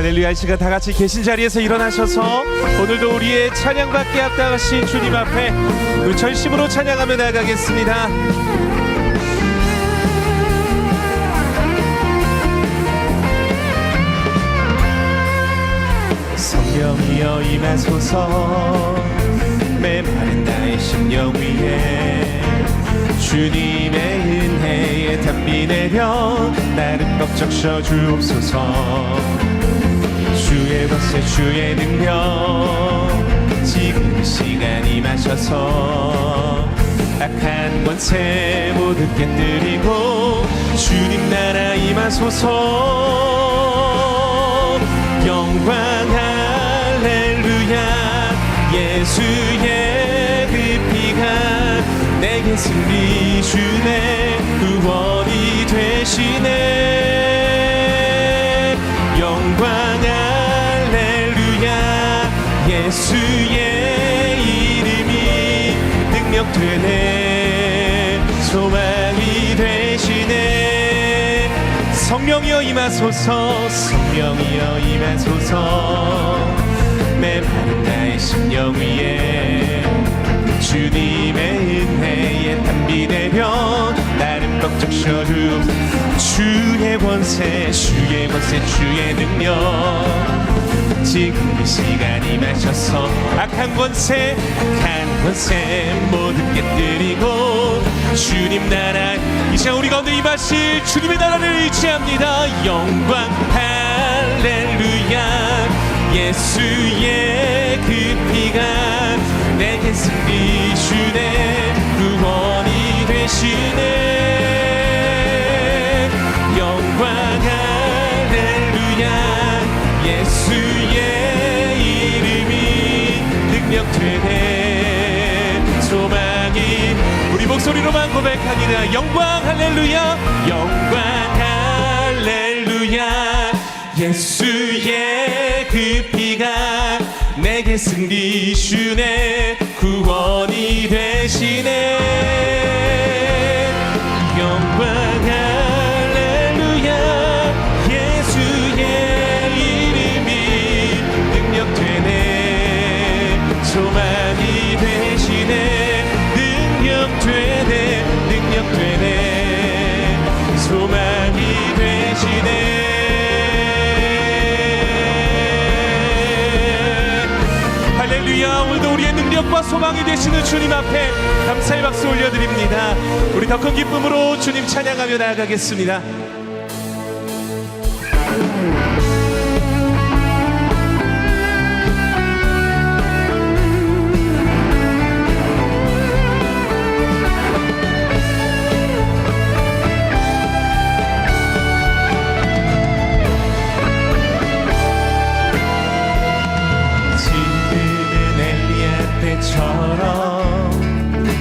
할렐루야. 이 시간 다 같이 계신 자리에서 일어나셔서 오늘도 우리의 찬양받게 합당하신 주님 앞에 우리 전심으로 찬양하며 나아가겠습니다. 성령이여 임하소서. 메마른 나의 심령 위에 주님의 은혜에 담비 내려 나를 벅적 셔주옵소서. 주의 권세 주의 능력 지금 이 시간 임하셔서 악한 권세 모두 깨뜨리고 주님 나라 임하소서. 영광 할렐루야. 예수의 그 피가 내게 승리 주네. 구원이 되시네. 영광 할렐루야. 예수의 이름이 능력 되네. 소망이 되시네. 성령이여 임하소서. 성령이여 임하소서. 메마른 나의 심령 위에 주님의 은혜에 담비 내려 나를 벅적 셔주옵소서. 주의 권세 주의 권세 주의 능력 지금 이 시간 임하셔서 악한 권세 모두 깨뜨리고 주님 나라 이 시간 우리 가운데 임하실 주님의 나라를 의지합니다. 영광 할렐루야. 예수의 그 피가 내게 승리 주네. 구원이 되시네. 영광 할렐루야. 예수의 이름이 능력 되네. 소망이 우리 목소리로만 고백합니다. 영광 할렐루야. 영광 할렐루야. 예수의 그 피가 내게 승리 주네. 구원이 되시네. 영광 할렐루야. 예수의 이름이 능력 되네. 소망이 되시네. 능력 되네. 능력 되네. 소망이 되시네. 할렐루야. 오늘도 우리의 능력과 소망이 되시는 주님 앞에 감사의 박수 올려드립니다. 우리 더 큰 기쁨으로 주님 찬양하며 나아가겠습니다.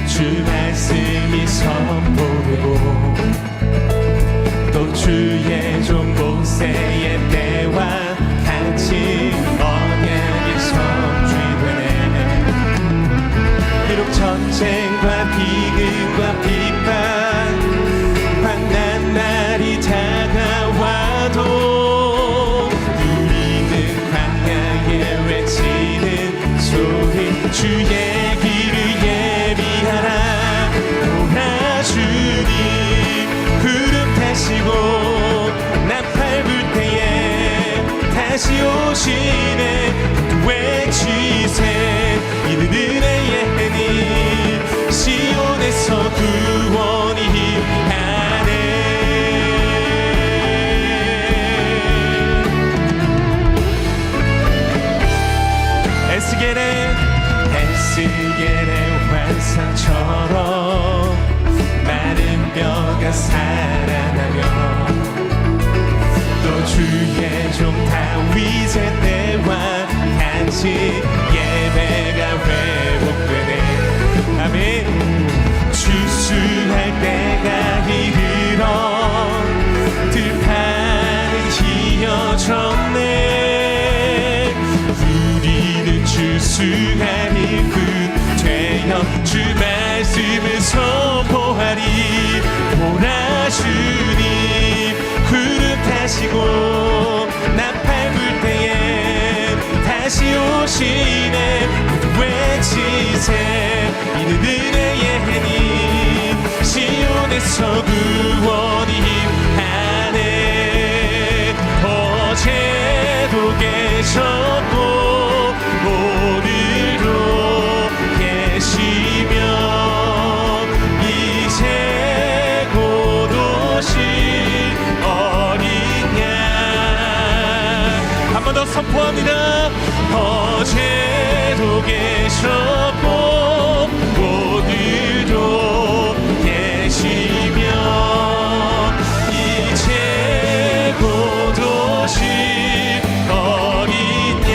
주 말씀이 선포되고 또 주의 종 모세의 때와 같이 언약이 성취되네. 비록 전쟁과 비극과 비판 환난 날이 다가와도 우리는 광야에 외치는 소리 주의 길을 예비하라. 오라 주님 구름 타시고 나팔 불 때에 다시 오시네. 외치세 이는 은혜의 해니 시온에서 구원이 임하네. 에스겔의 환상처럼 마른 뼈가 살아나며 또 주의 종 다윗의 때와 같이 예배가 회복되네. 아멘. 주수할 때가 이르러 들판은 휘어졌네. 우리는 주수할 일꾼 되어 주 말씀을 선포하리. 오라 주님 구름 타시고 나팔 불 때 오시네 외치세 이는 은혜의 해니 시온에서 구원이 임하네 어제도 계셨고 오늘도 계시며 이제 곧 오실 어린 양 한 번 더 선포합니다. 어제도 계셨고 오늘도 계시며 이제 곧 오실 어린 양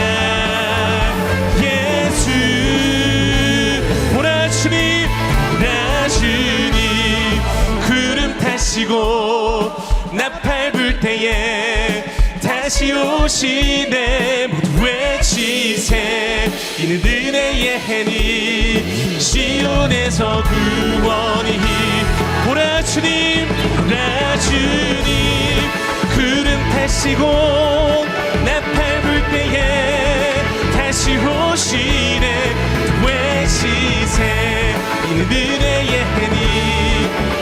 예수 보라 주님 보라 주님 구름 타시고 나팔 불 때에 다시 오시네 모두 외치세 이는 은혜의 해니 시온에서 구원이 보라 주님 보라 주님 구름 타시고 나팔 불 때에 다시 오시네 외치세 이는 은혜의 해니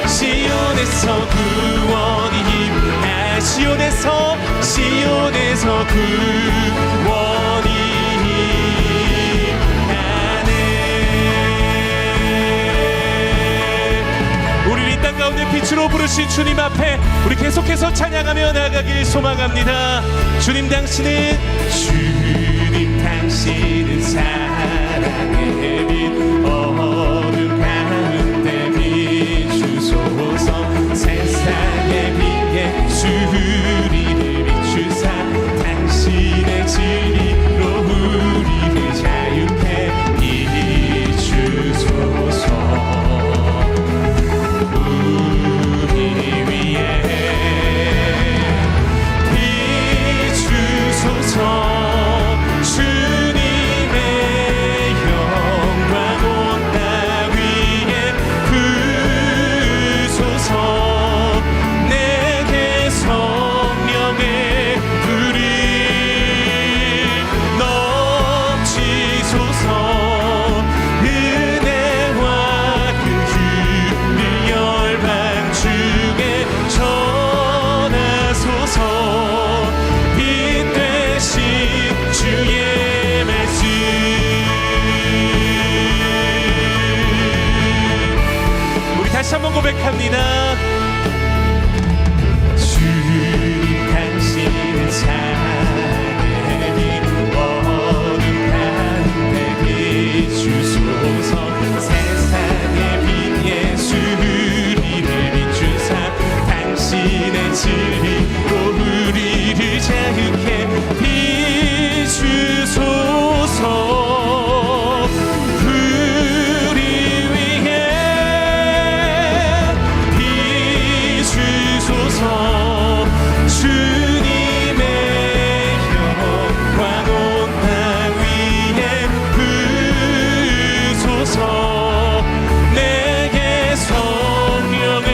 시온에서 구원이 시온에서 구원이 하네 우리를 이 땅 가운데 빛으로 부르신 주님 앞에 우리 계속해서 찬양하며 나가길 소망합니다. 주님 당신은 사랑의 빛 어둠 가운데 비추소서 세상의 빛 예수리를 비추사 당신의 진리로 우리를 자유케 비추소서 우리 위에 비추소서 주님의 영광 온 땅 위에 부소서 성령의 불이 넘치소서 은혜와 그 힘을 열방 중에 전하소서 빛 되신 주의 말씀 우리 다시 한번 고백합니다. 당신은 사랑의 빛 어둠 가운데 비추소서 세상의 빛 예수 우리를 비추사 당신의 진리로 우리를 자유케 비추소서 우리 위에 비추소서 주님의 영광 온 땅 위에 부소서 내게 성령의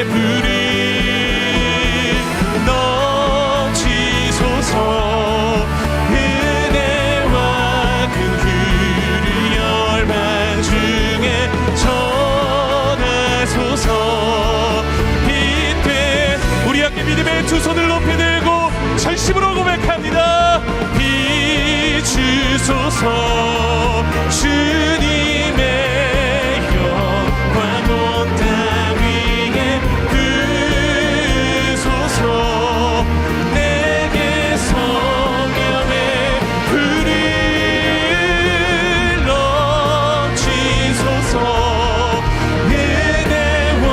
불이 넘치소서 은혜와 큰 길을 열방 중에 전하소서 우리 함께 믿음의 두 손을 높이 들고 전심으로 고백합니다. 비추소서 주님의 영광 온 땅 위에 부소서 내게 성령의 불이 넘치소서 은혜와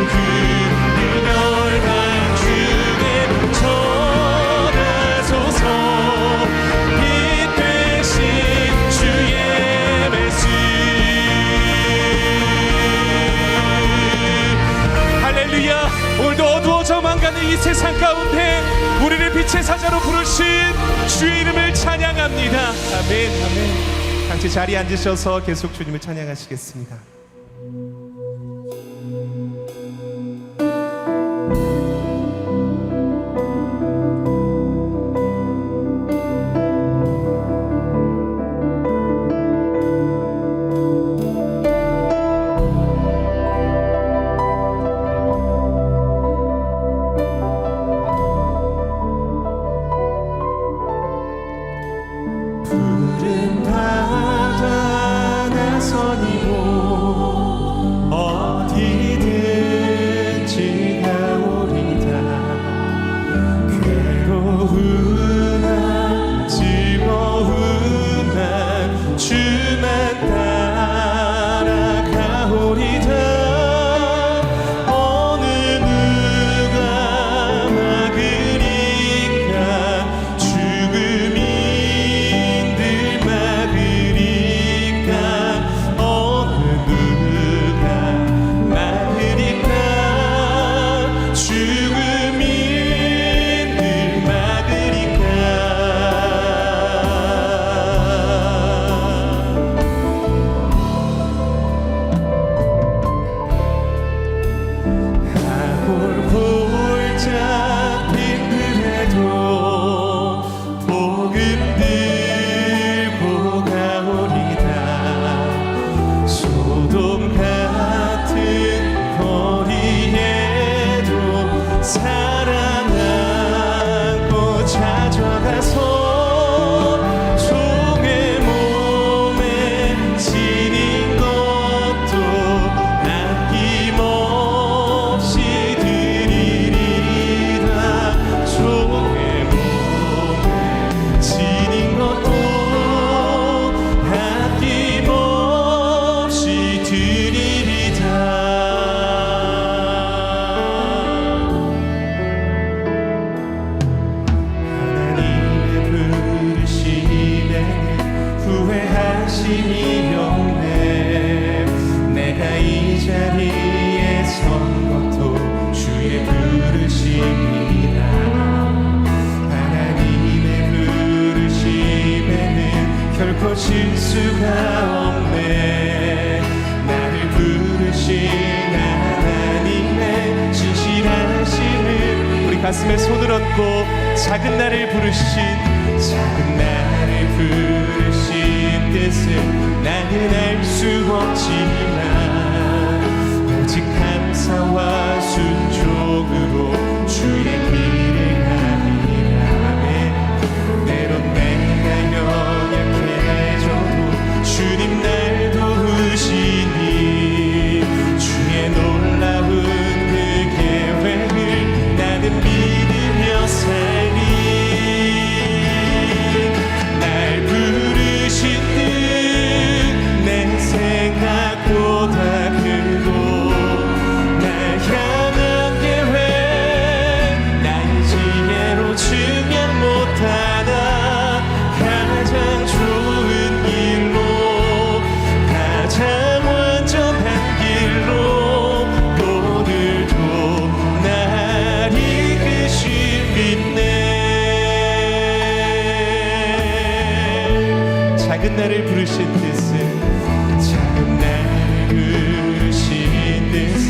큰 열방 중에 전하소서 빛 되신 주의 말씀 할렐루야. 오늘도 어두워져만 가는 이 세상 가운데 우리를 빛의 사자로 부르신 주의 이름을 찬양합니다. 아멘 아멘. 같이 자리에 앉으셔서 계속 주님을 찬양하시겠습니다. 가져가서 종의 몸에 지닌 것도 아낌없이 드리리라. 종의 몸에 지닌 것도 아낌없이 드리리라. 후회하심이 없네. 내가 이 자리에 선 것도 주의 부르심이다. 하나님의 부르심에는 결코 실수가 없네. 나를 부르신 하나님의 진실하심을 우리 가슴에 손을 얹고 작은 나를 부르신 작은 나를 부르신 뜻은 나는 알 수 없지만 오직 감사와 순종으로 주의 길을 가리라. 때론 내가 연약해져도 주님 날 도우시니 주의 놀라운 그 계획을 나는 믿으며 살리. 날 부르신 뜻 내 생각보다 크고 날 향한 계획 나의 지혜로 증명 못하나 가장 좋은 길로 가장 완전한 길로 오늘도 날 이끄신 믿네. 작은 나를 부르신 뜻은 작은 나를 부르신 뜻은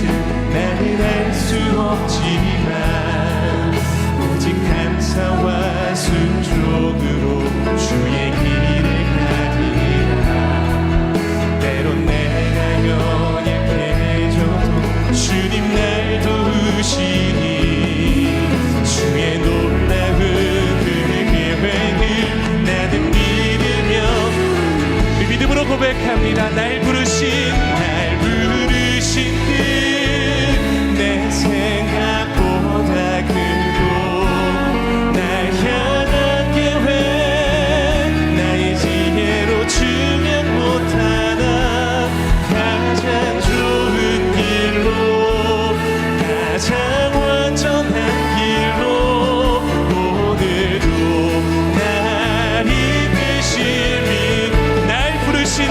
나는 알 수 없지만 오직 감사와 순종으로 주의 길을 가리라. 때론 내가 연약해져도 주님 날 도우시니 주의 놀라운 그 계획을 나는 믿으며 믿음으로 고백합니다. 날 부르신 뜻 내 생각보다 크고 날 향한 계획 나의 지혜로 증명 못하나 가장 좋은 길로 가장 완전한 길로 오늘도 날 이끄심이. 날 부르신 뜻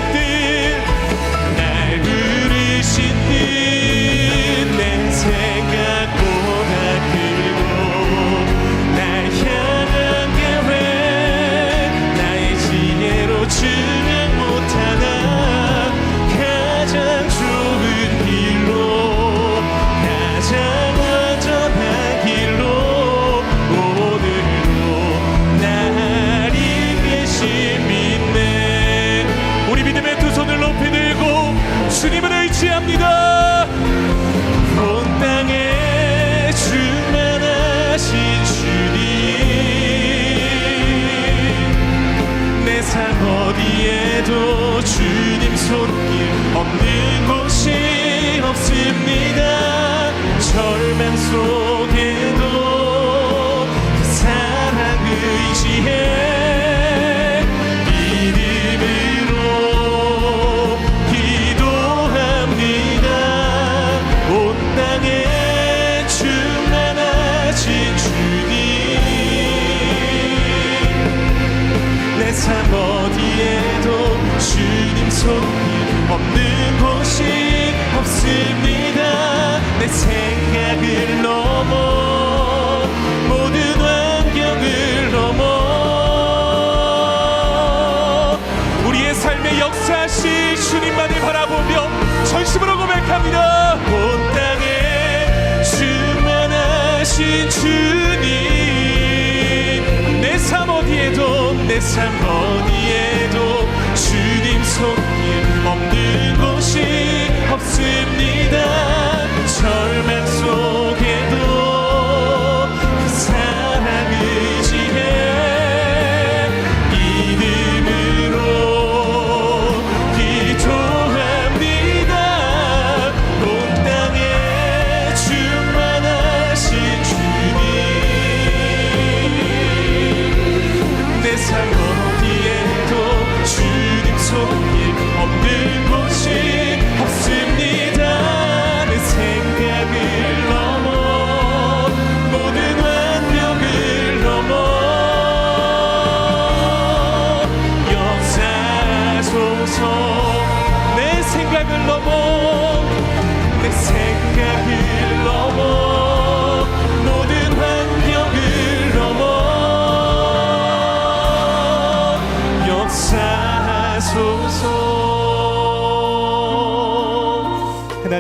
내 생각보다 크고 날 향한 계획 나의 지혜로 증명 못하나 가장 좋은 길로 가장 완전한 길로 오늘도 날 이끄신 믿네. 우리 믿음의 두 손을 높이 들고 주님을 의지합니다. 온 땅에 충만하신 주님 내 삶 어디에도 주님 손길 없는 곳이 없습니다. 절망 속에도 그 사랑 의지해 믿음으로 기도합니다. 온 땅에 충만하신 주님 내 삶 어디에도 주님 손길 없는 곳이 없습니다. 내 생각을 넘어 모든 환경을 넘어 우리의 삶의 역사하신 주님만을 바라보며 전심으로 고백합니다. 온 땅에 충만하신 주님 내 삶 어디에도 주님 손길 없는 곳이 없습니다. 절망 속에도 그 사랑 의지해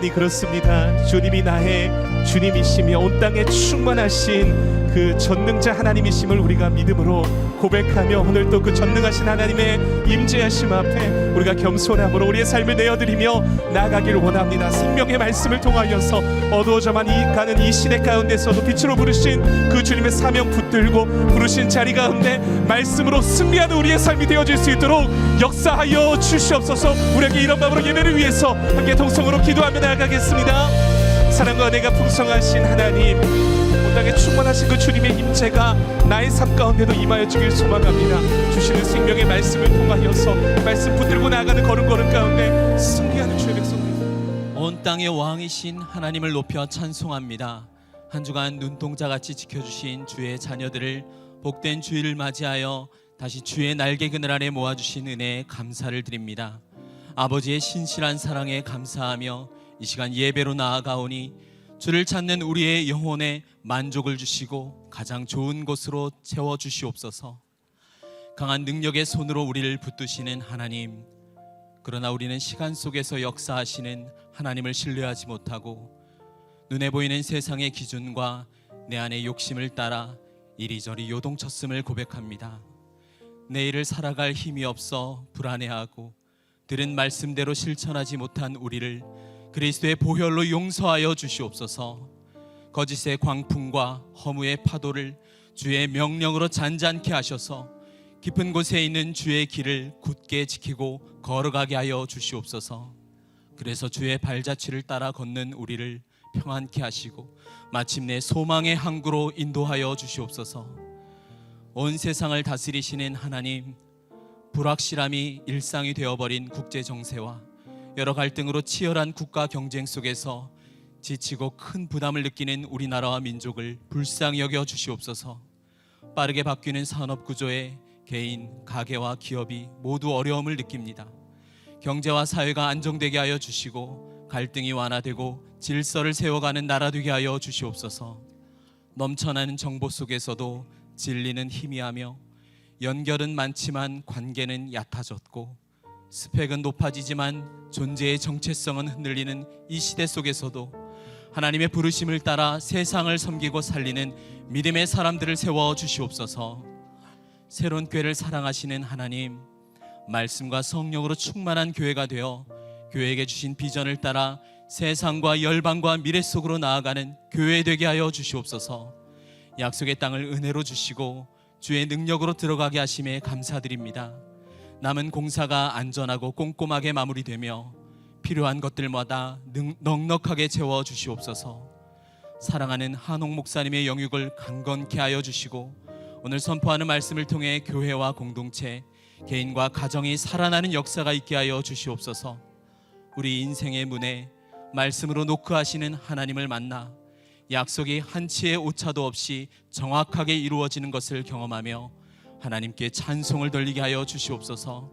고백하니 그렇습니다. 주님이 나의 주님이시며 온 땅에 충만하신 그 전능자 하나님이심을 우리가 믿음으로 고백하며 오늘 또 그 전능하신 하나님의 임재하심 앞에 우리가 겸손함으로 우리의 삶을 내어드리며 나아가길 원합니다. 생명의 말씀을 통하여서 어두워져만 가는 이 시대 가운데서도 빛으로 부르신 그 주님의 사명 붙들고 부르신 자리 가운데 말씀으로 승리하는 우리의 삶이 되어질 수 있도록 역사하여 주시옵소서. 우리에게 이런 마음으로 예배를 위해서 함께 동성으로 기도하며 나아가겠습니다. 사랑과 은혜가 풍성하신 하나님, 온 땅에 충만하신 그 주님의 임재가 나의 삶 가운데도 임하여 주길 소망합니다. 주시는 생명의 말씀을 통하여서 말씀 붙들고 나아가는 걸음걸음 가운데 승리하는 주의 백성입니다. 온 땅의 왕이신 하나님을 높여 찬송합니다. 한 주간 눈동자같이 지켜주신 주의 자녀들을 복된 주일을 맞이하여 다시 주의 날개 그늘 아래 모아주신 은혜에 감사를 드립니다. 아버지의 신실한 사랑에 감사하며 이 시간 예배로 나아가오니 주를 찾는 우리의 영혼에 만족을 주시고 가장 좋은 곳으로 채워주시옵소서. 강한 능력의 손으로 우리를 붙드시는 하나님, 그러나 우리는 시간 속에서 역사하시는 하나님을 신뢰하지 못하고 눈에 보이는 세상의 기준과 내 안의 욕심을 따라 이리저리 요동쳤음을 고백합니다. 내일을 살아갈 힘이 없어 불안해하고 들은 말씀대로 실천하지 못한 우리를 그리스도의 보혈로 용서하여 주시옵소서. 거짓의 광풍과 허무의 파도를 주의 명령으로 잔잔케 하셔서 깊은 곳에 있는 주의 길을 굳게 지키고 걸어가게 하여 주시옵소서. 그래서 주의 발자취를 따라 걷는 우리를 평안케 하시고 마침내 소망의 항구로 인도하여 주시옵소서. 온 세상을 다스리시는 하나님, 불확실함이 일상이 되어버린 국제 정세와 여러 갈등으로 치열한 국가 경쟁 속에서 지치고 큰 부담을 느끼는 우리나라와 민족을 불쌍히 여겨 주시옵소서. 빠르게 바뀌는 산업 구조에 개인, 가게와 기업이 모두 어려움을 느낍니다. 경제와 사회가 안정되게 하여 주시고 갈등이 완화되고 질서를 세워가는 나라 되게 하여 주시옵소서. 넘쳐나는 정보 속에서도 진리는 희미하며 연결은 많지만 관계는 얕아졌고 스펙은 높아지지만 존재의 정체성은 흔들리는 이 시대 속에서도 하나님의 부르심을 따라 세상을 섬기고 살리는 믿음의 사람들을 세워 주시옵소서. 새로운 교회를 사랑하시는 하나님, 말씀과 성령으로 충만한 교회가 되어 교회에게 주신 비전을 따라 세상과 열방과 미래 속으로 나아가는 교회 되게 하여 주시옵소서. 약속의 땅을 은혜로 주시고 주의 능력으로 들어가게 하심에 감사드립니다. 남은 공사가 안전하고 꼼꼼하게 마무리되며 필요한 것들마다 넉넉하게 채워 주시옵소서. 사랑하는 한옥 목사님의 영육을 강건케 하여 주시고 오늘 선포하는 말씀을 통해 교회와 공동체, 개인과 가정이 살아나는 역사가 있게 하여 주시옵소서. 우리 인생의 문에 말씀으로 노크하시는 하나님을 만나 약속이 한치의 오차도 없이 정확하게 이루어지는 것을 경험하며 하나님께 찬송을 돌리게 하여 주시옵소서.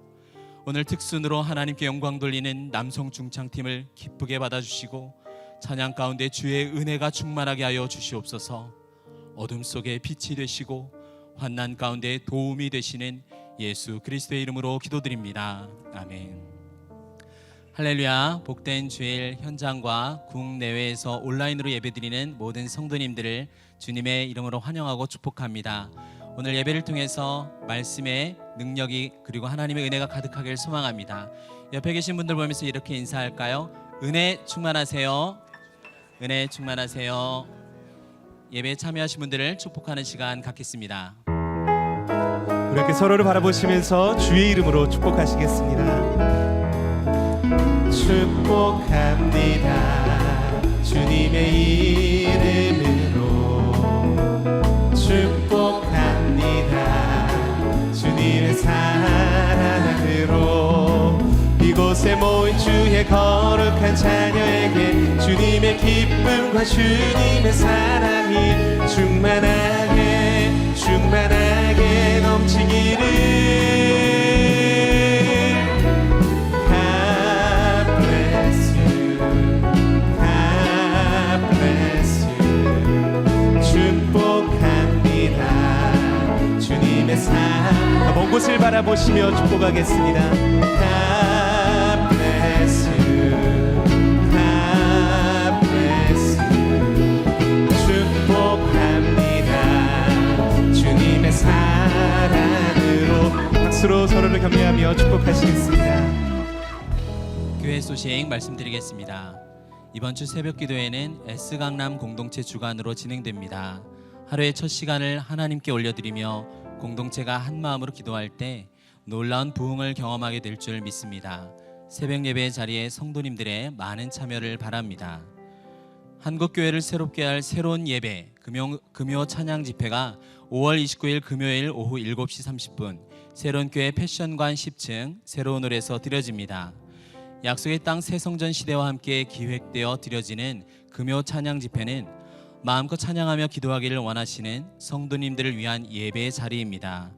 오늘 특순으로 하나님께 영광 돌리는 남성 중창팀을 기쁘게 받아주시고 찬양 가운데 주의 은혜가 충만하게 하여 주시옵소서. 어둠 속에 빛이 되시고 환난 가운데 도움이 되시는 예수 그리스도의 이름으로 기도드립니다. 아멘. 할렐루야. 복된 주일 현장과 국내외에서 온라인으로 예배드리는 모든 성도님들을 주님의 이름으로 환영하고 축복합니다. 오늘 예배를 통해서 말씀의 능력이 그리고 하나님의 은혜가 가득하길 소망합니다. 옆에 계신 분들 보면서 이렇게 인사할까요? 은혜 충만하세요. 은혜 충만하세요. 예배에 참여하신 분들을 축복하는 시간 갖겠습니다. 우리 이렇게 서로를 바라보시면서 주의 이름으로 축복하시겠습니다. 축복합니다. 주님의 이름으로 축복합니다. 주님의 사랑으로 이곳에 모인 주의 거룩한 자녀에게 주님의 기쁨과 주님의 사랑이 충만하게 충만하게 넘치기를. 먼 곳을 바라보시며 축복하겠습니다. God bless you. God 서로를 격려하며 축복하시겠습니다. 교회 소식 말씀드리겠습니다. 이번 주 새벽 기도회는 S강남 공동체 주관으로 진행됩니다. 하루의 첫 시간을 하나님께 올려드리며 공동체가 한 마음으로 기도할 때 놀라운 부흥을 경험하게 될 줄 믿습니다. 새벽 예배 자리에 성도님들의 많은 참여를 바랍니다. 한국교회를 새롭게 할 새로운 예배 금요 찬양 집회가 5월 29일 금요일 오후 7시 30분 새로운 교회 패션관 10층 새로운 홀에서 드려집니다. 약속의 땅 새성전 시대와 함께 기획되어 드려지는 금요 찬양 집회는 마음껏 찬양하며 기도하기를 원하시는 성도님들을 위한 예배의 자리입니다.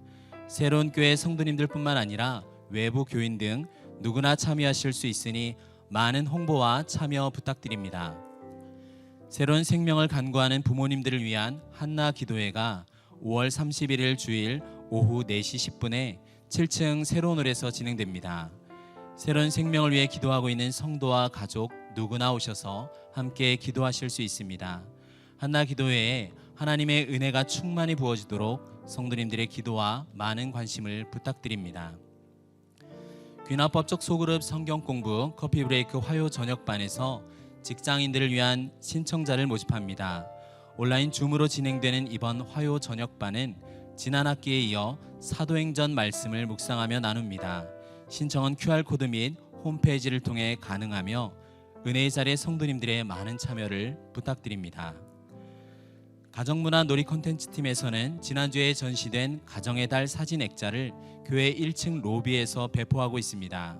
새로운 교회 성도님들뿐만 아니라 외부 교인 등 누구나 참여하실 수 있으니 많은 홍보와 참여 부탁드립니다. 새로운 생명을 간구하는 부모님들을 위한 한나 기도회가 5월 31일 주일 오후 4시 10분에 7층 새로운 홀에서 진행됩니다. 새로운 생명을 위해 기도하고 있는 성도와 가족 누구나 오셔서 함께 기도하실 수 있습니다. 한나 기도회에 하나님의 은혜가 충만히 부어지도록 성도님들의 기도와 많은 관심을 부탁드립니다. 귀납법적 소그룹 성경 공부 커피 브레이크 화요 저녁반에서 직장인들을 위한 신청자를 모집합니다. 온라인 줌으로 진행되는 이번 화요 저녁반은 지난 학기에 이어 사도행전 말씀을 묵상하며 나눕니다. 신청은 QR코드 및 홈페이지를 통해 가능하며 은혜의 자리에 성도님들의 많은 참여를 부탁드립니다. 가정문화 놀이 콘텐츠 팀에서는 지난주에 전시된 가정의 달 사진 액자를 교회 1층 로비에서 배포하고 있습니다.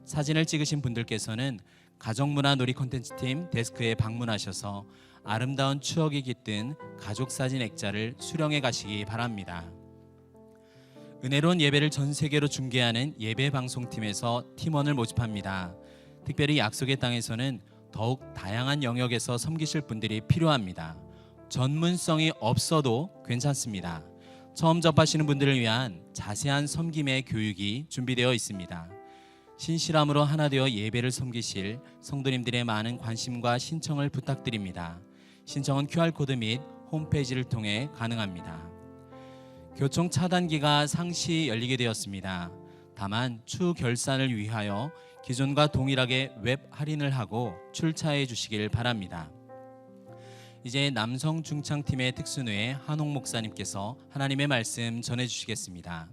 사진을 찍으신 분들께서는 가정문화 놀이 콘텐츠 팀 데스크에 방문하셔서 아름다운 추억이 깃든 가족 사진 액자를 수령해 가시기 바랍니다. 은혜로운 예배를 전 세계로 중계하는 예배 방송팀에서 팀원을 모집합니다. 특별히 약속의 땅에서는 더욱 다양한 영역에서 섬기실 분들이 필요합니다. 전문성이 없어도 괜찮습니다. 처음 접하시는 분들을 위한 자세한 섬김의 교육이 준비되어 있습니다. 신실함으로 하나 되어 예배를 섬기실 성도님들의 많은 관심과 신청을 부탁드립니다. 신청은 QR코드 및 홈페이지를 통해 가능합니다. 교총 차단기가 상시 열리게 되었습니다. 다만 추 결산을 위하여 기존과 동일하게 웹 할인을 하고 출차해 주시길 바랍니다. 이제 남성 중창팀의 특순회 한홍 목사님께서 하나님의 말씀 전해 주시겠습니다.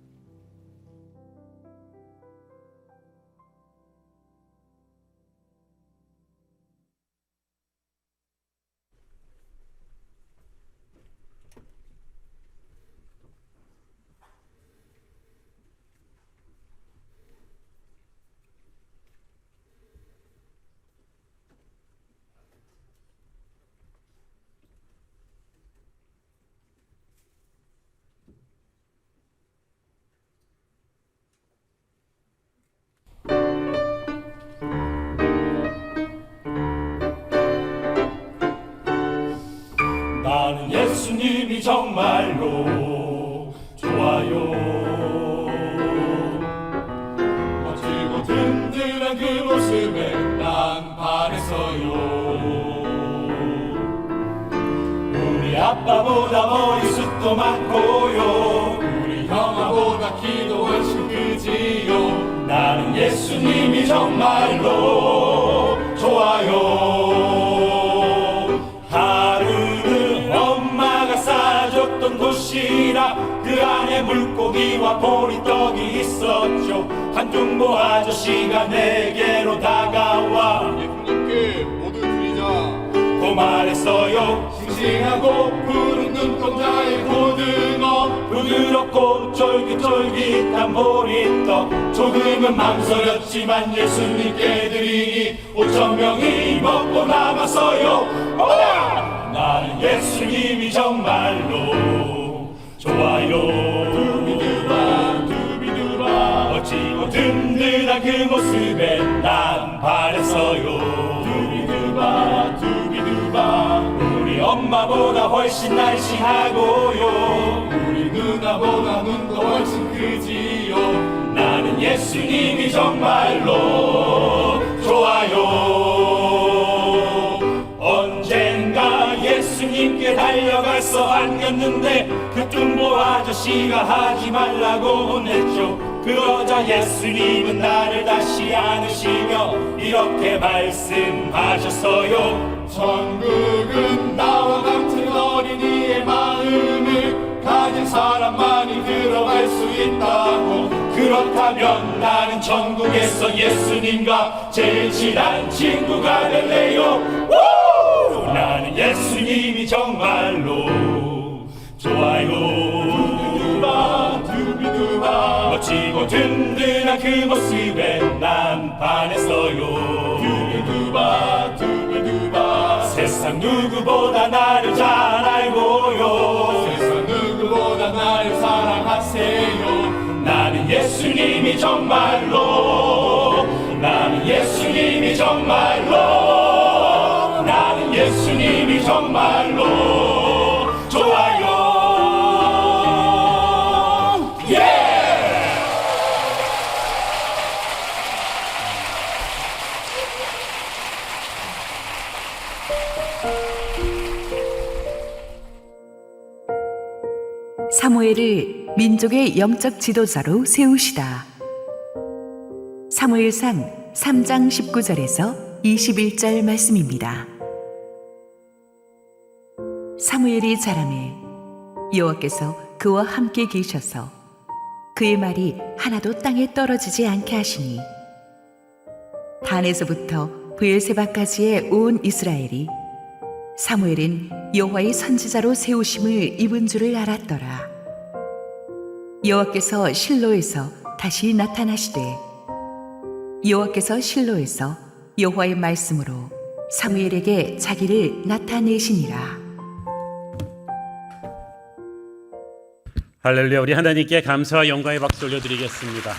나는 예수님이 정말로 좋아요. 멋지고 든든한 그 모습에 난 반했어요. 우리 아빠보다 머리숱도 많고요, 우리 형아보다 키도 훨씬 크지요. 나는 예수님이 정말로 좋아요. 도시락 그 안에 물고기와 보리떡이 있었죠. 한중보 아저씨가 내게로 다가와 예수님께 모두 드리자 고 말했어요. 싱싱하고 푸른 눈동자의 고등어, 부드럽고 쫄깃쫄깃한 보리떡. 조금은 망설였지만 예수님께 드리니 5,000명이 먹고 남았어요. 어머나! 나는 예수님이 정말로 좋아요. 두비두바 두비두바 멋지고 든든한 그 모습에 난 반했어요. 두비두바 두비두바 우리 엄마보다 훨씬 날씬하고요, 우리 누나보다 눈도 훨씬 크지요. 나는 예수님이 정말로 좋아요. 언젠가 예수님께 달려가서 안겼는데 그 중보 아저씨가 하지 말라고 혼냈죠. 그러자 예수님은 나를 다시 안으시며 이렇게 말씀하셨어요. 천국은 나와 같은 어린이의 마음을 가진 사람만이 들어갈 수 있다고. 그렇다면 나는 천국에서 예수님과 제일 친한 친구가 될래요. 우! 나는 예수님이 정말로 좋아요. 두비두바 멋지고 든든한 그 모습에 난 반했어요. 두비두바 세상 누구보다 나를 잘 알고요. 세상 누구보다 날 사랑하세요. 나는 예수님이 정말로, 나는 예수님이 정말로, 나는 예수님이 정말로 좋아요. 예! 사무엘을 민족의 영적 지도자로 세우시다. 사무엘상 3장 19절에서 21절 말씀입니다. 사무엘이 자라매 여호와께서 그와 함께 계셔서 그의 말이 하나도 땅에 떨어지지 않게 하시니 단에서부터 브엘세바까지의 온 이스라엘이 사무엘은 여호와의 선지자로 세우심을 입은 줄을 알았더라. 여호와께서 실로에서 다시 나타나시되 여호와께서 실로에서 여호와의 말씀으로 사무엘에게 자기를 나타내시니라. 할렐루야. 우리 하나님께 감사와 영광의 박수 올려드리겠습니다.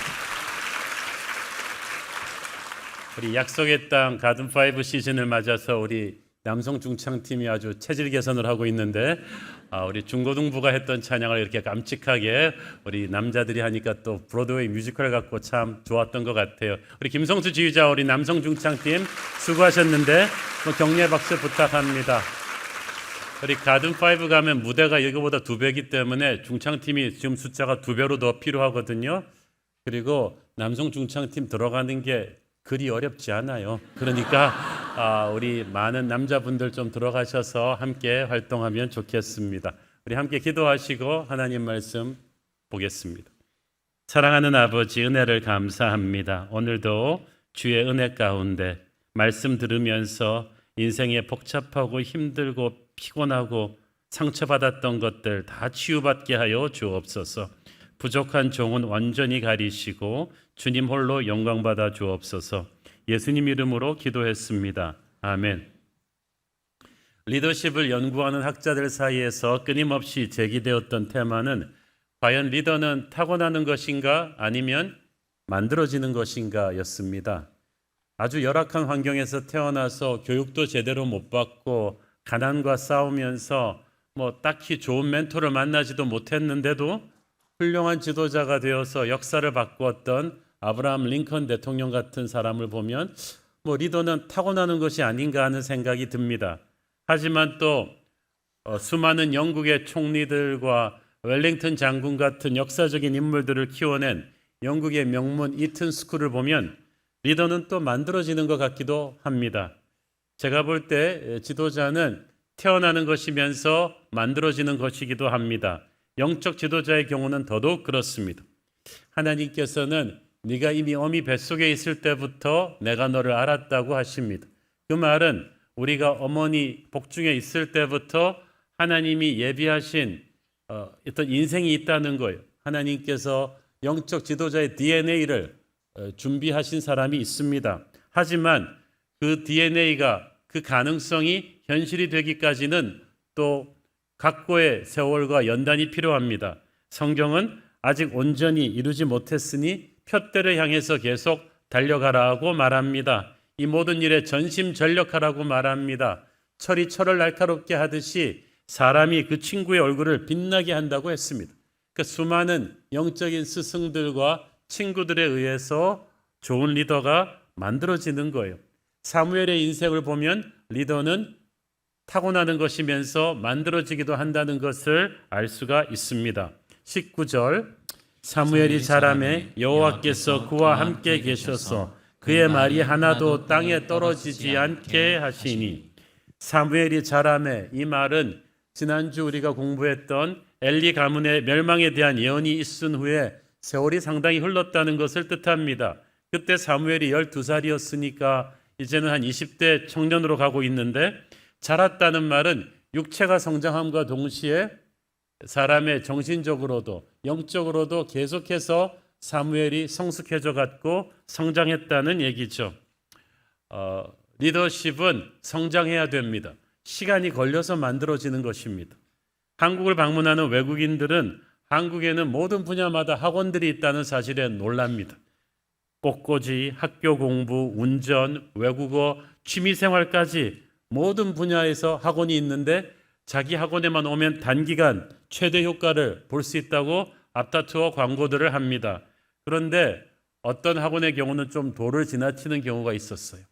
우리 약속의 땅 가든5 시즌을 맞아서 우리 남성 중창팀이 아주 체질 개선을 하고 있는데 우리 중고등부가 했던 찬양을 이렇게 깜찍하게 우리 남자들이 하니까 또 브로드웨이 뮤지컬 같고 참 좋았던 것 같아요. 우리 김성수 지휘자 우리 남성 중창팀 수고하셨는데 격려의 박수 부탁합니다. 우리 가든5 가면 무대가 이거보다 2배이기 때문에 중창팀이 지금 숫자가 2배로 더 필요하거든요. 그리고 남성 중창팀 들어가는 게 그리 어렵지 않아요. 그러니까 우리 많은 남자분들 좀 들어가셔서 함께 활동하면 좋겠습니다. 우리 함께 기도하시고 하나님 말씀 보겠습니다. 사랑하는 아버지, 은혜를 감사합니다. 오늘도 주의 은혜 가운데 말씀 들으면서 인생에 복잡하고 힘들고 피곤하고 상처받았던 것들 다 치유받게 하여 주옵소서. 부족한 종은 완전히 가리시고 주님 홀로 영광받아 주옵소서. 예수님 이름으로 기도했습니다. 아멘. 리더십을 연구하는 학자들 사이에서 끊임없이 제기되었던 테마는 과연 리더는 타고나는 것인가 아니면 만들어지는 것인가 였습니다. 아주 열악한 환경에서 태어나서 교육도 제대로 못 받고 가난과 싸우면서 딱히 좋은 멘토를 만나지도 못했는데도 훌륭한 지도자가 되어서 역사를 바꾸었던 아브라함 링컨 대통령 같은 사람을 보면 리더는 타고나는 것이 아닌가 하는 생각이 듭니다. 하지만 또 수많은 영국의 총리들과 웰링턴 장군 같은 역사적인 인물들을 키워낸 영국의 명문 이튼 스쿨을 보면 리더는 또 만들어지는 것 같기도 합니다. 제가 볼 때 지도자는 태어나는 것이면서 만들어지는 것이기도 합니다. 영적 지도자의 경우는 더더욱 그렇습니다. 하나님께서는 네가 이미 어미 뱃속에 있을 때부터 내가 너를 알았다고 하십니다. 그 말은 우리가 어머니 복중에 있을 때부터 하나님이 예비하신 어떤 인생이 있다는 거예요. 하나님께서 영적 지도자의 DNA를 준비하신 사람이 있습니다. 하지만 그 DNA가 그 가능성이 현실이 되기까지는 또 각고의 세월과 연단이 필요합니다. 성경은 아직 온전히 이루지 못했으니 푯대를 향해서 계속 달려가라고 말합니다. 이 모든 일에 전심전력하라고 말합니다. 철이 철을 날카롭게 하듯이 사람이 그 친구의 얼굴을 빛나게 한다고 했습니다. 그 수많은 영적인 스승들과 친구들에 의해서 좋은 리더가 만들어지는 거예요. 사무엘의 인생을 보면 리더는 타고나는 것이면서 만들어지기도 한다는 것을 알 수가 있습니다. 19절 사무엘이 자라매 여호와께서 그와 함께 계셔서 그의 말이 하나도 땅에 떨어지지 않게 하시니. 사무엘이 자라매, 이 말은 지난주 우리가 공부했던 엘리 가문의 멸망에 대한 예언이 있은 후에 세월이 상당히 흘렀다는 것을 뜻합니다. 그때 사무엘이 12살이었으니까 이제는 한 20대 청년으로 가고 있는데, 자랐다는 말은 육체가 성장함과 동시에 사람의 정신적으로도 영적으로도 계속해서 사무엘이 성숙해져 갔고 성장했다는 얘기죠. 리더십은 성장해야 됩니다. 시간이 걸려서 만들어지는 것입니다. 한국을 방문하는 외국인들은 한국에는 모든 분야마다 학원들이 있다는 사실에 놀랍니다. 꽃꽂이, 학교 공부, 운전, 외국어, 취미생활까지 모든 분야에서 학원이 있는데 자기 학원에만 오면 단기간 최대 효과를 볼 수 있다고 앞다투어 광고들을 합니다. 그런데 어떤 학원의 경우는 좀 도를 지나치는 경우가 있었어요.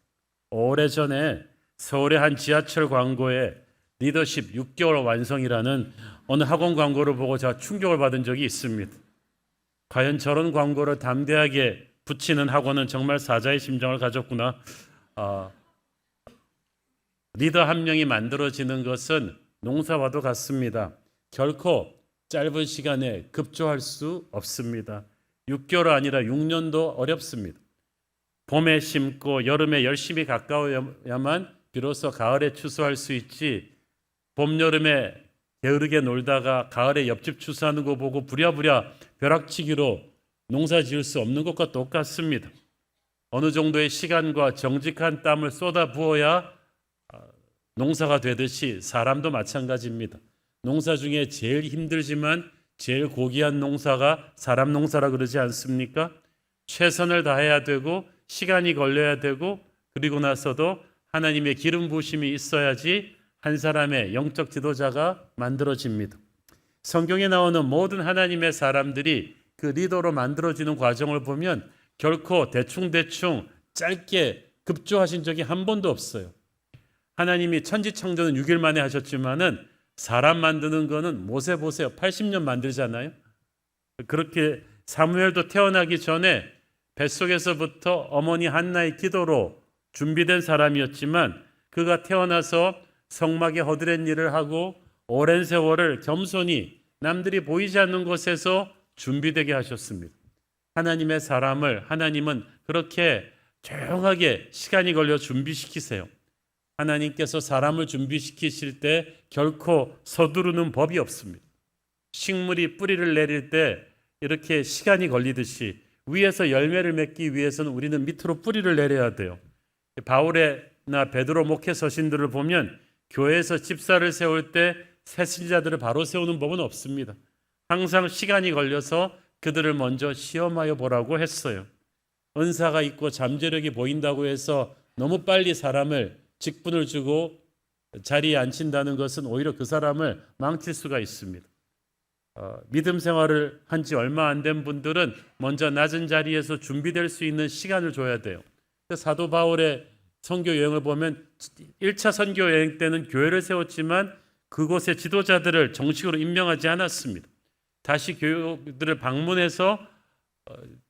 오래전에 서울의 한 지하철 광고에 리더십 6개월 완성이라는 어느 학원 광고를 보고 제가 충격을 받은 적이 있습니다. 과연 저런 광고를 담대하게 붙이는 학원은 정말 사자의 심정을 가졌구나. 리더 한 명이 만들어지는 것은 농사와도 같습니다. 결코 짧은 시간에 급조할 수 없습니다. 6개월 아니라 6년도 어렵습니다. 봄에 심고 여름에 열심히 가까워야만 비로소 가을에 추수할 수 있지, 봄, 여름에 게으르게 놀다가 가을에 옆집 추수하는 거 보고 부랴부랴 벼락치기로 농사 지을 수 없는 것과 똑같습니다. 어느 정도의 시간과 정직한 땀을 쏟아 부어야 농사가 되듯이 사람도 마찬가지입니다. 농사 중에 제일 힘들지만 제일 고귀한 농사가 사람 농사라 그러지 않습니까? 최선을 다해야 되고 시간이 걸려야 되고, 그리고 나서도 하나님의 기름 부으심이 있어야지 한 사람의 영적 지도자가 만들어집니다. 성경에 나오는 모든 하나님의 사람들이 그 리더로 만들어지는 과정을 보면 결코 대충대충 짧게 급조하신 적이 한 번도 없어요. 하나님이 천지창조는 6일 만에 하셨지만은 사람 만드는 거는 모세 보세요. 80년 만들잖아요. 그렇게 사무엘도 태어나기 전에 뱃속에서부터 어머니 한나의 기도로 준비된 사람이었지만, 그가 태어나서 성막에 허드렛 일을 하고 오랜 세월을 겸손히 남들이 보이지 않는 곳에서 준비되게 하셨습니다. 하나님의 사람을 하나님은 그렇게 조용하게 시간이 걸려 준비시키세요. 하나님께서 사람을 준비시키실 때 결코 서두르는 법이 없습니다. 식물이 뿌리를 내릴 때 이렇게 시간이 걸리듯이 위에서 열매를 맺기 위해서는 우리는 밑으로 뿌리를 내려야 돼요. 바울이나 베드로 목회 서신들을 보면 교회에서 집사를 세울 때 새신자들을 바로 세우는 법은 없습니다. 항상 시간이 걸려서 그들을 먼저 시험하여 보라고 했어요. 은사가 있고 잠재력이 보인다고 해서 너무 빨리 사람을 직분을 주고 자리에 앉힌다는 것은 오히려 그 사람을 망칠 수가 있습니다. 믿음 생활을 한 지 얼마 안 된 분들은 먼저 낮은 자리에서 준비될 수 있는 시간을 줘야 돼요. 사도 바울의 선교 여행을 보면 1차 선교 여행 때는 교회를 세웠지만 그곳의 지도자들을 정식으로 임명하지 않았습니다. 다시 교회들을 방문해서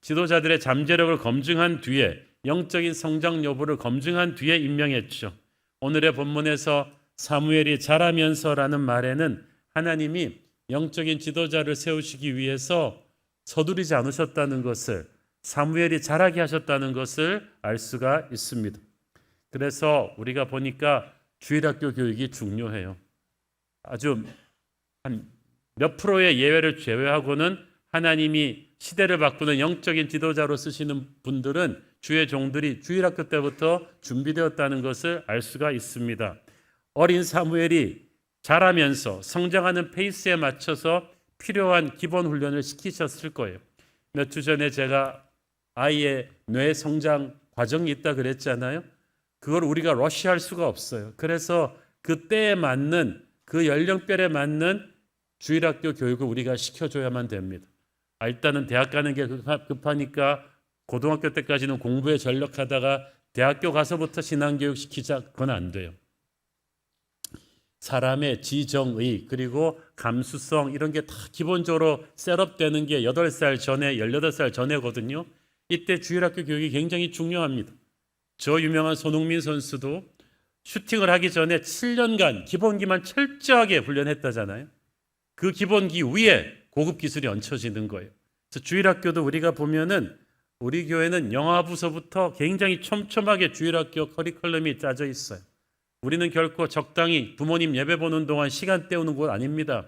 지도자들의 잠재력을 검증한 뒤에, 영적인 성장 여부를 검증한 뒤에 임명했죠. 오늘의 본문에서 사무엘이 자라면서라는 말에는 하나님이 영적인 지도자를 세우시기 위해서 서두르지 않으셨다는 것을, 사무엘이 자라게 하셨다는 것을 알 수가 있습니다. 그래서 우리가 보니까 주일학교 교육이 중요해요. 아주 한 몇 프로의 예외를 제외하고는 하나님이 시대를 바꾸는 영적인 지도자로 쓰시는 분들은 주의 종들이 주일학교 때부터 준비되었다는 것을 알 수가 있습니다. 어린 사무엘이 자라면서 성장하는 페이스에 맞춰서 필요한 기본 훈련을 시키셨을 거예요. 몇 주 전에 제가 아이의 뇌 성장 과정이 있다 그랬잖아요. 그걸 우리가 러시할 수가 없어요. 그래서 그 때에 맞는, 그 연령별에 맞는 주일학교 교육을 우리가 시켜줘야만 됩니다. 일단은 대학 가는 게 급하니까 고등학교 때까지는 공부에 전력하다가 대학교 가서부터 신앙교육 시키자, 그건 안 돼요. 사람의 지정의 그리고 감수성 이런 게 다 기본적으로 셋업되는 게 8살 전에 18살 전에거든요. 이때 주일학교 교육이 굉장히 중요합니다. 저 유명한 손흥민 선수도 슈팅을 하기 전에 7년간 기본기만 철저하게 훈련했다잖아요. 그 기본기 위에 고급 기술이 얹혀지는 거예요. 그래서 주일학교도 우리가 보면은 우리 교회는 영아부서부터 굉장히 촘촘하게 주일학교 커리큘럼이 짜져 있어요. 우리는 결코 적당히 부모님 예배 보는 동안 시간 때우는 곳 아닙니다.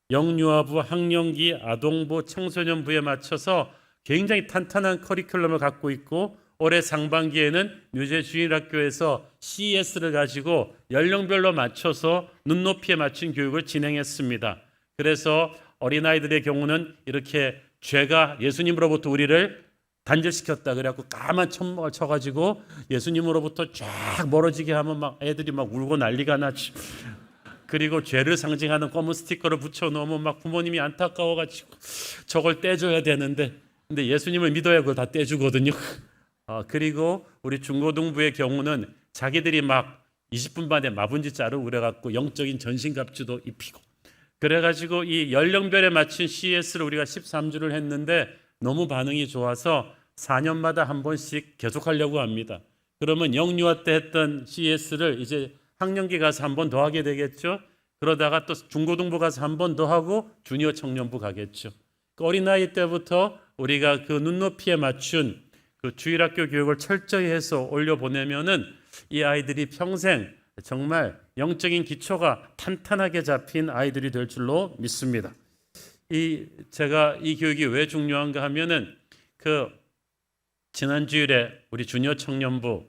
영유아부, 학령기, 아동부, 청소년부에 맞춰서 굉장히 탄탄한 커리큘럼을 갖고 있고 올해 상반기에는 뉴제 주일학교에서 CES를 가지고 연령별로 맞춰서 눈높이에 맞춘 교육을 진행했습니다. 그래서 어린아이들의 경우는 이렇게 죄가 예수님으로부터 우리를 단절시켰다 그래갖고 까만 천막을 쳐가지고 예수님으로부터 쫙 멀어지게 하면 막 애들이 막 울고 난리가 나지. 그리고 죄를 상징하는 검은 스티커를 붙여놓으면 막 부모님이 안타까워가지고 저걸 떼줘야 되는데 근데 예수님을 믿어야 그걸 다 떼주거든요. 그리고 우리 중고등부의 경우는 자기들이 막 20분 만에 마분지 자르고 그래갖고 영적인 전신갑주도 입히고 그래가지고 이 연령별에 맞춘 CS를 우리가 13주를 했는데 너무 반응이 좋아서 4년마다 한 번씩 계속하려고 합니다. 그러면 영유아 때 했던 CS를 이제 학령기 가서 한 번 더 하게 되겠죠. 그러다가 또 중고등부 가서 한 번 더 하고 주니어 청년부 가겠죠. 그 어린아이 때부터 우리가 그 눈높이에 맞춘 그 주일학교 교육을 철저히 해서 올려보내면은 이 아이들이 평생 정말 영적인 기초가 탄탄하게 잡힌 아이들이 될 줄로 믿습니다. 제가 이 교육이 왜 중요한가 하면은 그 지난 주일에 우리 주니어 청년부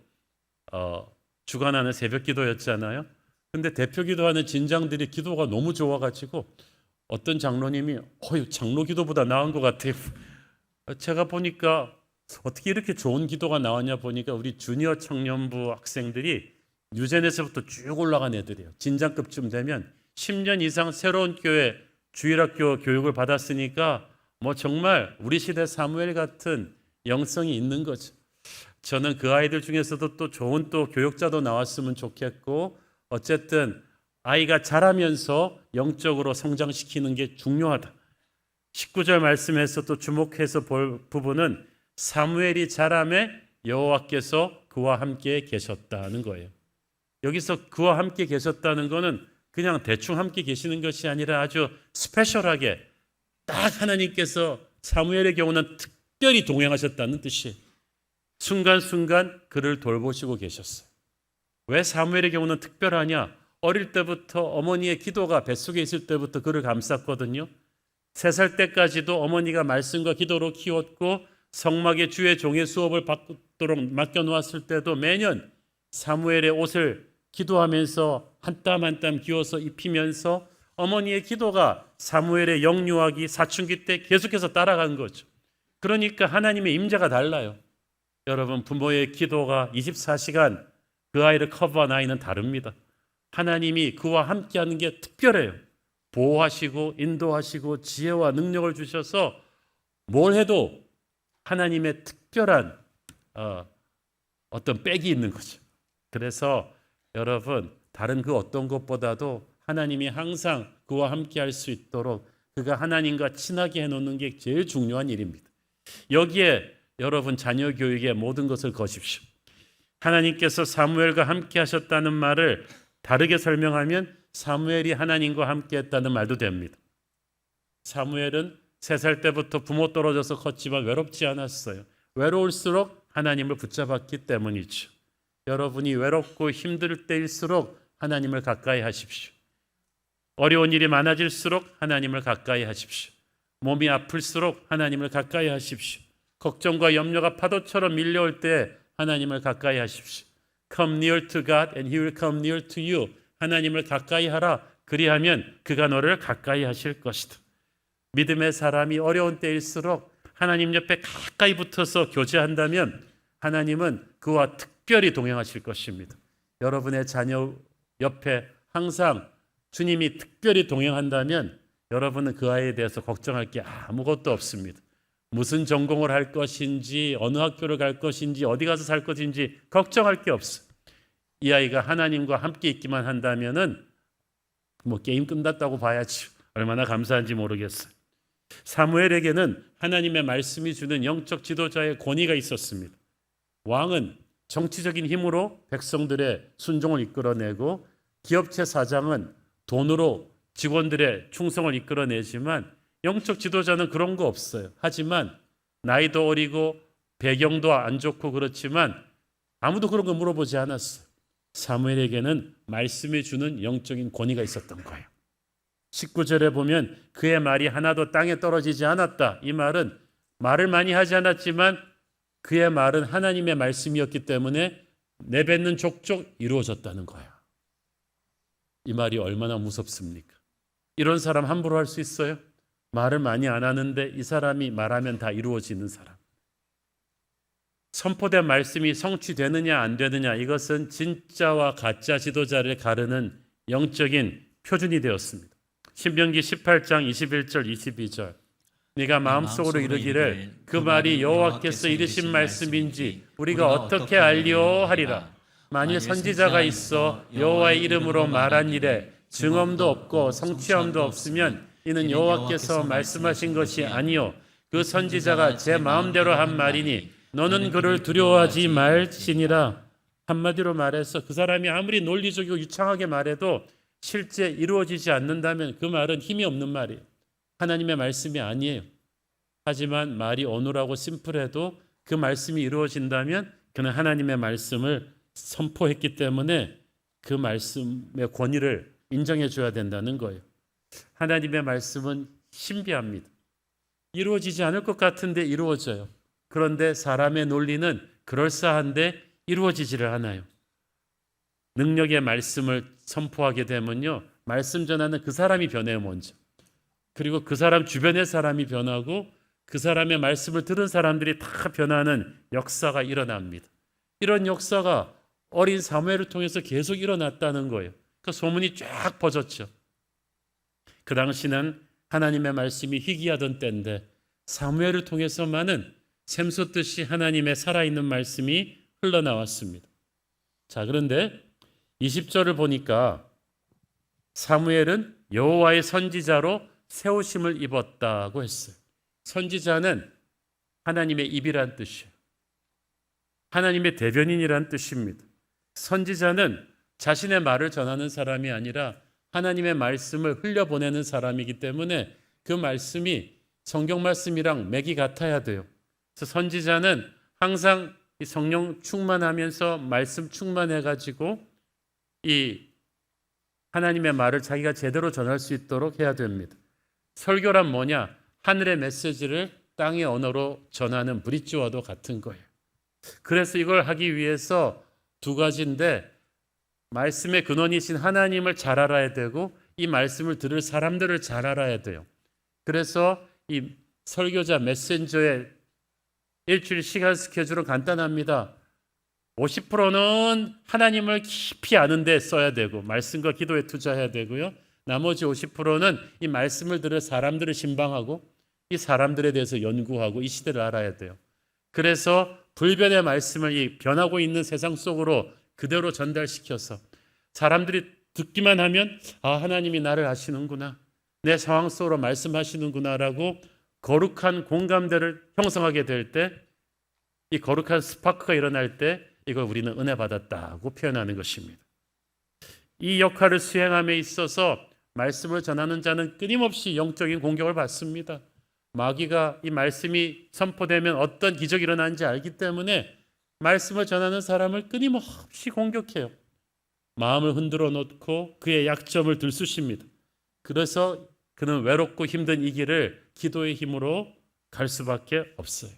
주관하는 새벽 기도였잖아요. 근데 대표 기도하는 진장들이 기도가 너무 좋아가지고 어떤 장로님이 장로 기도보다 나은 것 같아요. 제가 보니까 어떻게 이렇게 좋은 기도가 나왔냐 보니까 우리 주니어 청년부 학생들이 유젠에서부터 쭉 올라간 애들이에요. 진장급쯤 되면 10년 이상 새로운 교회 주일학교 교육을 받았으니까 뭐 정말 우리 시대 사무엘 같은 영성이 있는 거죠. 저는 그 아이들 중에서도 또 좋은 또 교육자도 나왔으면 좋겠고 어쨌든 아이가 자라면서 영적으로 성장시키는 게 중요하다. 19절 말씀에서 또 주목해서 볼 부분은 사무엘이 자라매 여호와께서 그와 함께 계셨다는 거예요. 여기서 그와 함께 계셨다는 거는 그냥 대충 함께 계시는 것이 아니라 아주 스페셜하게 딱 하나님께서 사무엘의 경우는 특별히 동행하셨다는 뜻이에요. 순간순간 그를 돌보시고 계셨어요. 왜 사무엘의 경우는 특별하냐? 어릴 때부터 어머니의 기도가 뱃속에 있을 때부터 그를 감쌌거든요. 3살 때까지도 어머니가 말씀과 기도로 키웠고 성막의 주의 종의 수업을 받도록 맡겨놓았을 때도 매년 사무엘의 옷을 기도하면서 한 땀 한 땀 기워서 입히면서 어머니의 기도가 사무엘의 영유아기 사춘기 때 계속해서 따라간 거죠. 그러니까 하나님의 임재가 달라요. 여러분 부모의 기도가 24시간 그 아이를 커버한 아이는 다릅니다. 하나님이 그와 함께하는 게 특별해요. 보호하시고 인도하시고 지혜와 능력을 주셔서 뭘 해도 하나님의 특별한 어떤 백이 있는 거죠. 그래서 여러분 다른 그 어떤 것보다도 하나님이 항상 그와 함께 할 수 있도록 그가 하나님과 친하게 해놓는 게 제일 중요한 일입니다. 여기에 여러분 자녀 교육의 모든 것을 거십시오. 하나님께서 사무엘과 함께 하셨다는 말을 다르게 설명하면 사무엘이 하나님과 함께 했다는 말도 됩니다. 사무엘은 3살 때부터 부모 떨어져서 컸지만 외롭지 않았어요. 외로울수록 하나님을 붙잡았기 때문이죠. 여러분이 외롭고 힘들 때일수록 하나님을 가까이 하십시오. 어려운 일이 많아질수록 하나님을 가까이 하십시오. 몸이 아플수록 하나님을 가까이 하십시오. 걱정과 염려가 파도처럼 밀려올 때 하나님을 가까이 하십시오. Come near to God and He will come near to you. 하나님을 가까이 하라. 그리하면 그가 너를 가까이 하실 것이다. 믿음의 사람이 어려운 때일수록 하나님 옆에 가까이 붙어서 교제한다면 하나님은 그와 특별히 동행하실 것입니다. 여러분의 자녀 옆에 항상 주님이 특별히 동행한다면 여러분은 그 아이에 대해서 걱정할 게 아무것도 없습니다. 무슨 전공을 할 것인지 어느 학교를 갈 것인지 어디 가서 살 것인지 걱정할 게 없어요. 이 아이가 하나님과 함께 있기만 한다면은 뭐 게임 끝났다고 봐야지. 얼마나 감사한지 모르겠어요. 사무엘에게는 하나님의 말씀이 주는 영적 지도자의 권위가 있었습니다. 왕은 정치적인 힘으로 백성들의 순종을 이끌어내고 기업체 사장은 돈으로 직원들의 충성을 이끌어내지만 영적 지도자는 그런 거 없어요. 하지만 나이도 어리고 배경도 안 좋고 그렇지만 아무도 그런 거 물어보지 않았어요. 사무엘에게는 말씀이 주는 영적인 권위가 있었던 거예요. 19절에 보면 그의 말이 하나도 땅에 떨어지지 않았다. 이 말은 말을 많이 하지 않았지만 그의 말은 하나님의 말씀이었기 때문에 내뱉는 족족 이루어졌다는 거예요. 이 말이 얼마나 무섭습니까? 이런 사람 함부로 할 수 있어요? 말을 많이 안 하는데 이 사람이 말하면 다 이루어지는 사람. 선포된 말씀이 성취되느냐 안 되느냐, 이것은 진짜와 가짜 지도자를 가르는 영적인 표준이 되었습니다. 신명기 18장 21절 22절. 네가 마음속으로 이르기를 그 말이 여호와께서 이르신 말씀인지 우리가 어떻게 알리오 하리라. 만일 선지자가 있어 여호와의 이름으로 말한 일에 증언도 없고 성취함도 없으면 이는 여호와께서 말씀하신 것이 아니요 그 선지자가 제 마음대로 한 말이니 너는 그를 두려워하지 말지니라. 한마디로 말해서 그 사람이 아무리 논리적이고 유창하게 말해도 실제 이루어지지 않는다면 그 말은 힘이 없는 말이에요. 하나님의 말씀이 아니에요. 하지만 말이 어눌하고 심플해도 그 말씀이 이루어진다면 그는 하나님의 말씀을 선포했기 때문에 그 말씀의 권위를 인정해 줘야 된다는 거예요. 하나님의 말씀은 신비합니다. 이루어지지 않을 것 같은데 이루어져요. 그런데 사람의 논리는 그럴싸한데 이루어지지를 않아요. 능력의 말씀을 선포하게 되면요, 말씀 전하는 그 사람이 변해요. 먼저. 그리고 그 사람 주변의 사람이 변하고 그 사람의 말씀을 들은 사람들이 다 변하는 역사가 일어납니다. 이런 역사가 어린 사무엘을 통해서 계속 일어났다는 거예요. 그 소문이 쫙 퍼졌죠. 그 당시는 하나님의 말씀이 희귀하던 때인데 사무엘을 통해서만은 샘솟듯이 하나님의 살아있는 말씀이 흘러나왔습니다. 자, 그런데 20절을 보니까 사무엘은 여호와의 선지자로 세우심을 입었다고 했어요. 선지자는 하나님의 입이란 뜻이에요. 하나님의 대변인이란 뜻입니다. 선지자는 자신의 말을 전하는 사람이 아니라 하나님의 말씀을 흘려보내는 사람이기 때문에 그 말씀이 성경 말씀이랑 맥이 같아야 돼요. 그래서 선지자는 항상 이 성령 충만하면서 말씀 충만해가지고 이 하나님의 말을 자기가 제대로 전할 수 있도록 해야 됩니다. 설교란 뭐냐? 하늘의 메시지를 땅의 언어로 전하는 브릿지와도 같은 거예요. 그래서 이걸 하기 위해서 두 가지인데 말씀의 근원이신 하나님을 잘 알아야 되고 이 말씀을 들을 사람들을 잘 알아야 돼요. 그래서 이 설교자 메신저의 일주일 시간 스케줄은 간단합니다. 50%는 하나님을 깊이 아는 데 써야 되고 말씀과 기도에 투자해야 되고요. 나머지 50%는 이 말씀을 들을 사람들을 신방하고 이 사람들에 대해서 연구하고 이 시대를 알아야 돼요. 그래서 불변의 말씀을 이 변하고 있는 세상 속으로 그대로 전달시켜서 사람들이 듣기만 하면 아, 하나님이 나를 아시는구나. 내 상황 속으로 말씀하시는구나라고 거룩한 공감대를 형성하게 될 때 이 거룩한 스파크가 일어날 때 이걸 우리는 은혜 받았다고 표현하는 것입니다. 이 역할을 수행함에 있어서 말씀을 전하는 자는 끊임없이 영적인 공격을 받습니다. 마귀가 이 말씀이 선포되면 어떤 기적이 일어나는지 알기 때문에 말씀을 전하는 사람을 끊임없이 공격해요. 마음을 흔들어 놓고 그의 약점을 들쑤십니다. 그래서 그는 외롭고 힘든 이 길을 기도의 힘으로 갈 수밖에 없어요.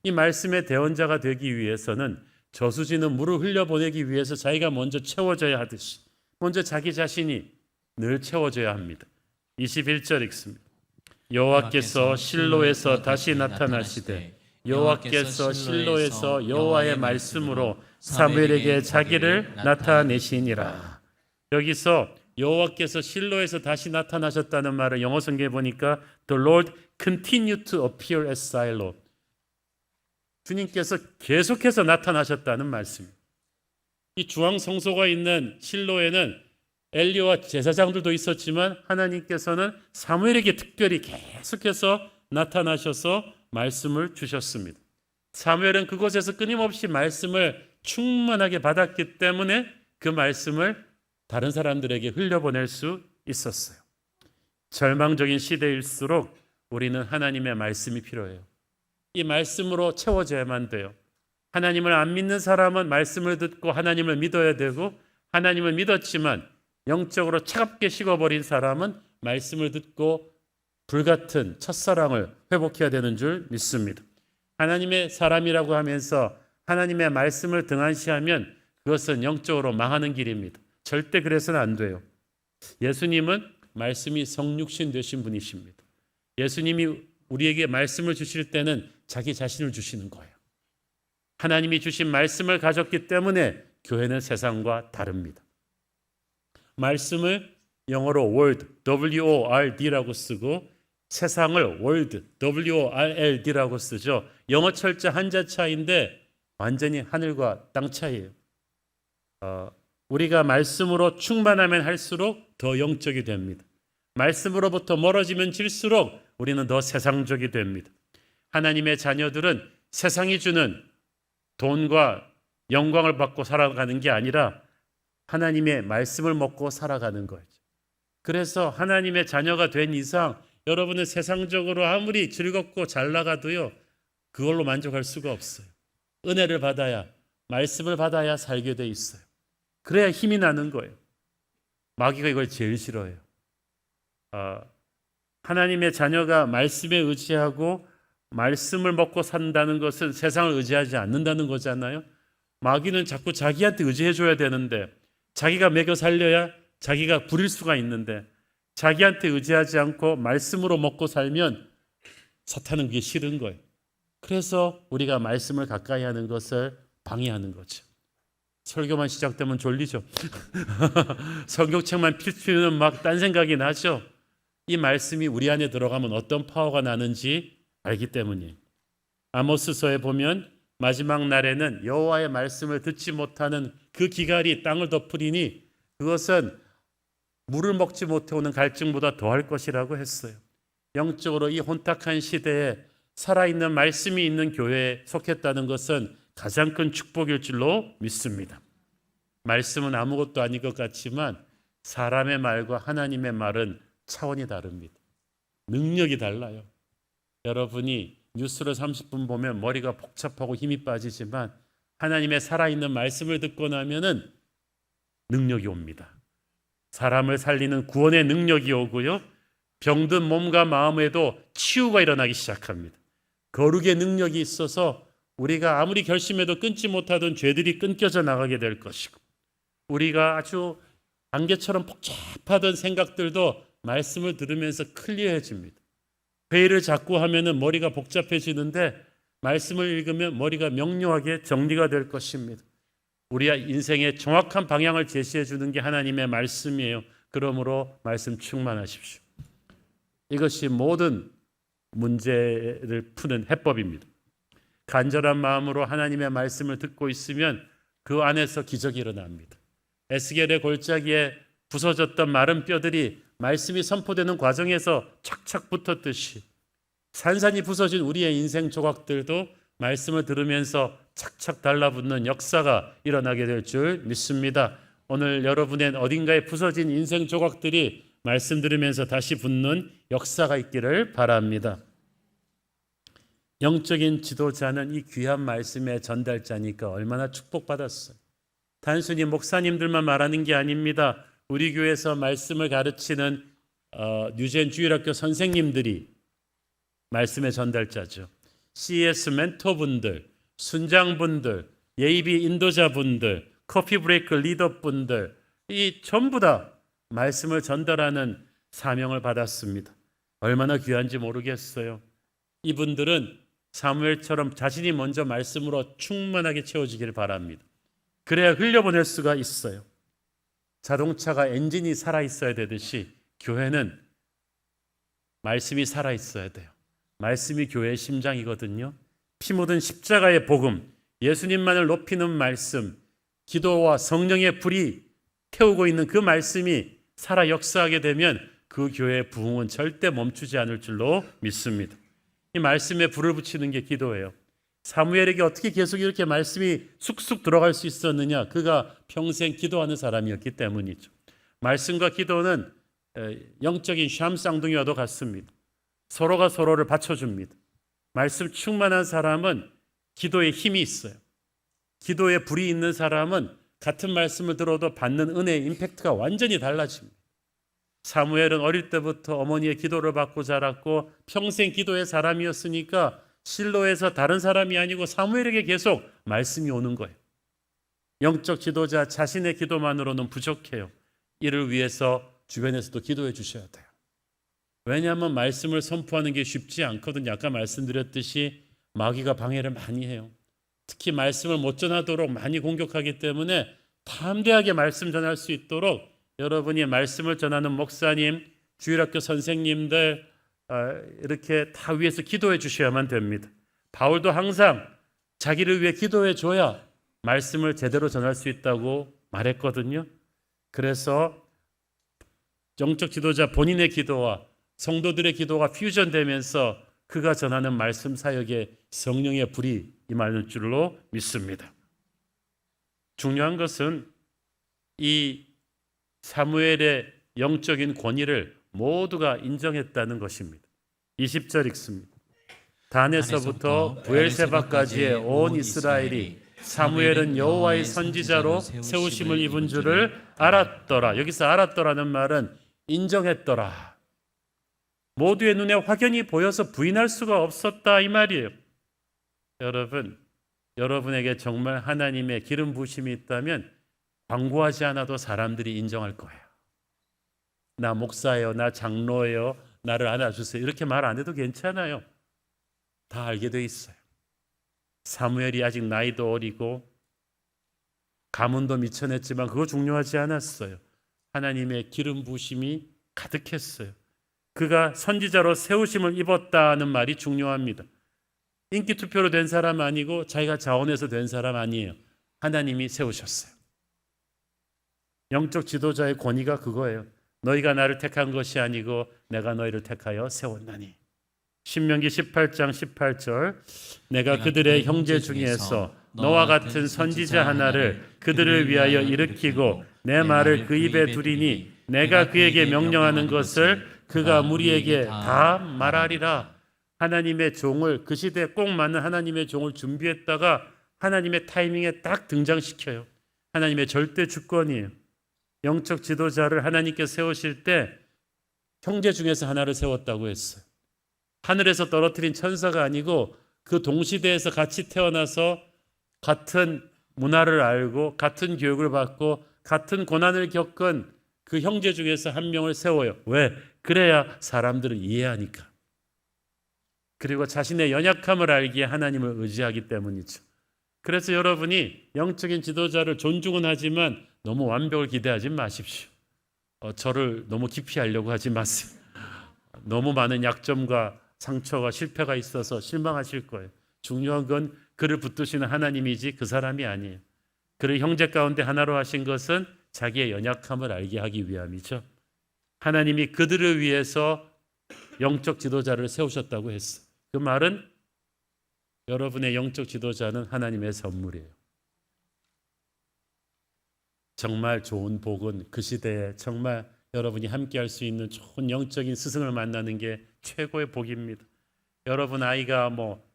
이 말씀의 대언자가 되기 위해서는 저수지는 물을 흘려보내기 위해서 자기가 먼저 채워져야 하듯이 먼저 자기 자신이 늘 채워져야 합니다. 21절 읽습니다. 여호와께서 실로에서 다시 나타나시되 여호와께서 실로에서 여호와의 말씀으로 사무엘에게 자기를 나타내시니라. 여기서 여호와께서 실로에서 다시 나타나셨다는 말을 영어 성경에 보니까 The Lord continued to appear at Shiloh. 주님께서 계속해서 나타나셨다는 말씀. 이 주황 성소가 있는 실로에는 엘리와 제사장들도 있었지만 하나님께서는 사무엘에게 특별히 계속해서 나타나셔서 말씀을 주셨습니다. 사무엘은 그곳에서 끊임없이 말씀을 충만하게 받았기 때문에 그 말씀을 다른 사람들에게 흘려보낼 수 있었어요. 절망적인 시대일수록 우리는 하나님의 말씀이 필요해요. 이 말씀으로 채워져야만 돼요. 하나님을 안 믿는 사람은 말씀을 듣고 하나님을 믿어야 되고, 하나님을 믿었지만 영적으로 차갑게 식어버린 사람은 말씀을 듣고 불같은 첫사랑을 회복해야 되는 줄 믿습니다. 하나님의 사람이라고 하면서 하나님의 말씀을 등한시하면 그것은 영적으로 망하는 길입니다. 절대 그래서는 안 돼요. 예수님은 말씀이 성육신 되신 분이십니다. 예수님이 우리에게 말씀을 주실 때는 자기 자신을 주시는 거예요. 하나님이 주신 말씀을 가졌기 때문에 교회는 세상과 다릅니다. 말씀을 영어로 word, W-O-R-D라고 쓰고 세상을 world, W-O-R-L-D라고 쓰죠. 영어 철자 한자 차이인데 완전히 하늘과 땅 차이예요. 우리가 말씀으로 충만하면 할수록 더 영적이 됩니다. 말씀으로부터 멀어지면 질수록 우리는 더 세상적이 됩니다. 하나님의 자녀들은 세상이 주는 돈과 영광을 받고 살아가는 게 아니라 하나님의 말씀을 먹고 살아가는 거죠. 그래서 하나님의 자녀가 된 이상 여러분은 세상적으로 아무리 즐겁고 잘 나가도요, 그걸로 만족할 수가 없어요. 은혜를 받아야, 말씀을 받아야 살게 돼 있어요. 그래야 힘이 나는 거예요. 마귀가 이걸 제일 싫어해요. 하나님의 자녀가 말씀에 의지하고 말씀을 먹고 산다는 것은 세상을 의지하지 않는다는 거잖아요. 마귀는 자꾸 자기한테 의지해 줘야 되는데, 자기가 먹여 살려야 자기가 부릴 수가 있는데, 자기한테 의지하지 않고 말씀으로 먹고 살면 사탄은 그게 싫은 거예요. 그래서 우리가 말씀을 가까이 하는 것을 방해하는 거죠. 설교만 시작되면 졸리죠. 성경책만 펼치면 막 딴 생각이 나죠. 이 말씀이 우리 안에 들어가면 어떤 파워가 나는지 알기 때문이에요. 아모스서에 보면 마지막 날에는 여호와의 말씀을 듣지 못하는 그 기갈이 땅을 덮으리니 그것은 물을 먹지 못해 오는 갈증보다 더할 것이라고 했어요. 영적으로 이 혼탁한 시대에 살아있는 말씀이 있는 교회에 속했다는 것은 가장 큰 축복일 줄로 믿습니다. 말씀은 아무것도 아닌 것 같지만 사람의 말과 하나님의 말은 차원이 다릅니다. 능력이 달라요. 여러분이 뉴스를 30분 보면 머리가 복잡하고 힘이 빠지지만 하나님의 살아있는 말씀을 듣고 나면은 능력이 옵니다. 사람을 살리는 구원의 능력이 오고요. 병든 몸과 마음에도 치유가 일어나기 시작합니다. 거룩의 능력이 있어서 우리가 아무리 결심해도 끊지 못하던 죄들이 끊겨져 나가게 될 것이고, 우리가 아주 안개처럼 복잡하던 생각들도 말씀을 들으면서 클리어해집니다. 회의를 자꾸 하면은 머리가 복잡해지는데 말씀을 읽으면 머리가 명료하게 정리가 될 것입니다. 우리의 인생의 정확한 방향을 제시해 주는 게 하나님의 말씀이에요. 그러므로 말씀 충만하십시오. 이것이 모든 문제를 푸는 해법입니다. 간절한 마음으로 하나님의 말씀을 듣고 있으면 그 안에서 기적이 일어납니다. 에스겔의 골짜기에 부서졌던 마른 뼈들이 말씀이 선포되는 과정에서 착착 붙었듯이 산산이 부서진 우리의 인생 조각들도 말씀을 들으면서 착착 달라붙는 역사가 일어나게 될 줄 믿습니다. 오늘 여러분의 어딘가에 부서진 인생 조각들이 말씀 들으면서 다시 붙는 역사가 있기를 바랍니다. 영적인 지도자는 이 귀한 말씀의 전달자니까 얼마나 축복받았어요. 단순히 목사님들만 말하는 게 아닙니다. 우리 교회에서 말씀을 가르치는 뉴젠 주일학교 선생님들이 말씀의 전달자죠. CS 멘토분들, 순장분들, 예비 인도자분들, 커피 브레이크 리더분들, 이 전부 다 말씀을 전달하는 사명을 받았습니다. 얼마나 귀한지 모르겠어요. 이분들은 사무엘처럼 자신이 먼저 말씀으로 충만하게 채워지기를 바랍니다. 그래야 흘려보낼 수가 있어요. 자동차가 엔진이 살아있어야 되듯이 교회는 말씀이 살아있어야 돼요. 말씀이 교회의 심장이거든요. 피 묻은 십자가의 복음, 예수님만을 높이는 말씀, 기도와 성령의 불이 태우고 있는 그 말씀이 살아 역사하게 되면 그 교회의 부흥은 절대 멈추지 않을 줄로 믿습니다. 이 말씀에 불을 붙이는 게 기도예요. 사무엘에게 어떻게 계속 이렇게 말씀이 쑥쑥 들어갈 수 있었느냐? 그가 평생 기도하는 사람이었기 때문이죠. 말씀과 기도는 영적인 샴쌍둥이와도 같습니다. 서로가 서로를 받쳐줍니다. 말씀 충만한 사람은 기도에 힘이 있어요. 기도에 불이 있는 사람은 같은 말씀을 들어도 받는 은혜의 임팩트가 완전히 달라집니다. 사무엘은 어릴 때부터 어머니의 기도를 받고 자랐고 평생 기도의 사람이었으니까 실로에서 다른 사람이 아니고 사무엘에게 계속 말씀이 오는 거예요. 영적 지도자 자신의 기도만으로는 부족해요. 이를 위해서 주변에서도 기도해 주셔야 돼요. 왜냐하면 말씀을 선포하는 게 쉽지 않거든요. 아까 말씀드렸듯이 마귀가 방해를 많이 해요. 특히 말씀을 못 전하도록 많이 공격하기 때문에 담대하게 말씀 전할 수 있도록 여러분이 말씀을 전하는 목사님, 주일학교 선생님들 이렇게 다 위해서 기도해 주셔야만 됩니다. 바울도 항상 자기를 위해 기도해 줘야 말씀을 제대로 전할 수 있다고 말했거든요. 그래서 영적 지도자 본인의 기도와 성도들의 기도가 퓨전되면서 그가 전하는 말씀 사역에 성령의 불이 임하는 줄로 믿습니다. 중요한 것은 이 사무엘의 영적인 권위를 모두가 인정했다는 것입니다. 20절 읽습니다. 단에서부터 부엘세바까지의 온 이스라엘이 사무엘은 여호와의 선지자로 세우심을 입은 줄을 알았더라. 여기서 알았더라는 말은 인정했더라. 모두의 눈에 확연히 보여서 부인할 수가 없었다 이 말이에요. 여러분, 여러분에게 정말 하나님의 기름 부으심이 있다면 광고하지 않아도 사람들이 인정할 거예요. 나 목사예요, 나 장로예요, 나를 안아주세요. 이렇게 말 안 해도 괜찮아요. 다 알게 돼 있어요. 사무엘이 아직 나이도 어리고 가문도 미천했지만 그거 중요하지 않았어요. 하나님의 기름 부으심이 가득했어요. 그가 선지자로 세우심을 입었다는 말이 중요합니다. 인기 투표로 된 사람 아니고 자기가 자원해서 된 사람 아니에요. 하나님이 세우셨어요. 영적 지도자의 권위가 그거예요. 너희가 나를 택한 것이 아니고 내가 너희를 택하여 세웠나니. 신명기 18장 18절 내가 그들의 형제 중에서 너와 같은 선지자 하나를 그들을 위하여 일으키고 내 말을 그 입에 두리니 내가 그에게 명령하는 것을 그가 무리에게 다 말하리라. 하나님의 종을, 그 시대에 꼭 맞는 하나님의 종을 준비했다가 하나님의 타이밍에 딱 등장시켜요. 하나님의 절대 주권이에요. 영적 지도자를 하나님께 세우실 때 형제 중에서 하나를 세웠다고 했어요. 하늘에서 떨어뜨린 천사가 아니고 그 동시대에서 같이 태어나서 같은 문화를 알고 같은 교육을 받고 같은 고난을 겪은 그 형제 중에서 한 명을 세워요. 왜? 그래야 사람들을 이해하니까. 그리고 자신의 연약함을 알기에 하나님을 의지하기 때문이죠. 그래서 여러분이 영적인 지도자를 존중은 하지만 너무 완벽을 기대하지 마십시오. 저를 너무 깊이 하려고 하지 마세요. 너무 많은 약점과 상처가 실패가 있어서 실망하실 거예요. 중요한 건 그를 붙드시는 하나님이지 그 사람이 아니에요. 그를 형제 가운데 하나로 하신 것은 자기의 연약함을 알게 하기 위함이죠. 하나님이 그들을 위해서 영적 지도자를 세우셨다고 했어요. 그 말은 여러분의 영적 지도자는 하나님의 선물이에요. 정말 좋은 복은 그 시대에 정말 여러분이 함께 할 수 있는 좋은 영적인 스승을 만나는 게 최고의 복입니다. 여러분 아이가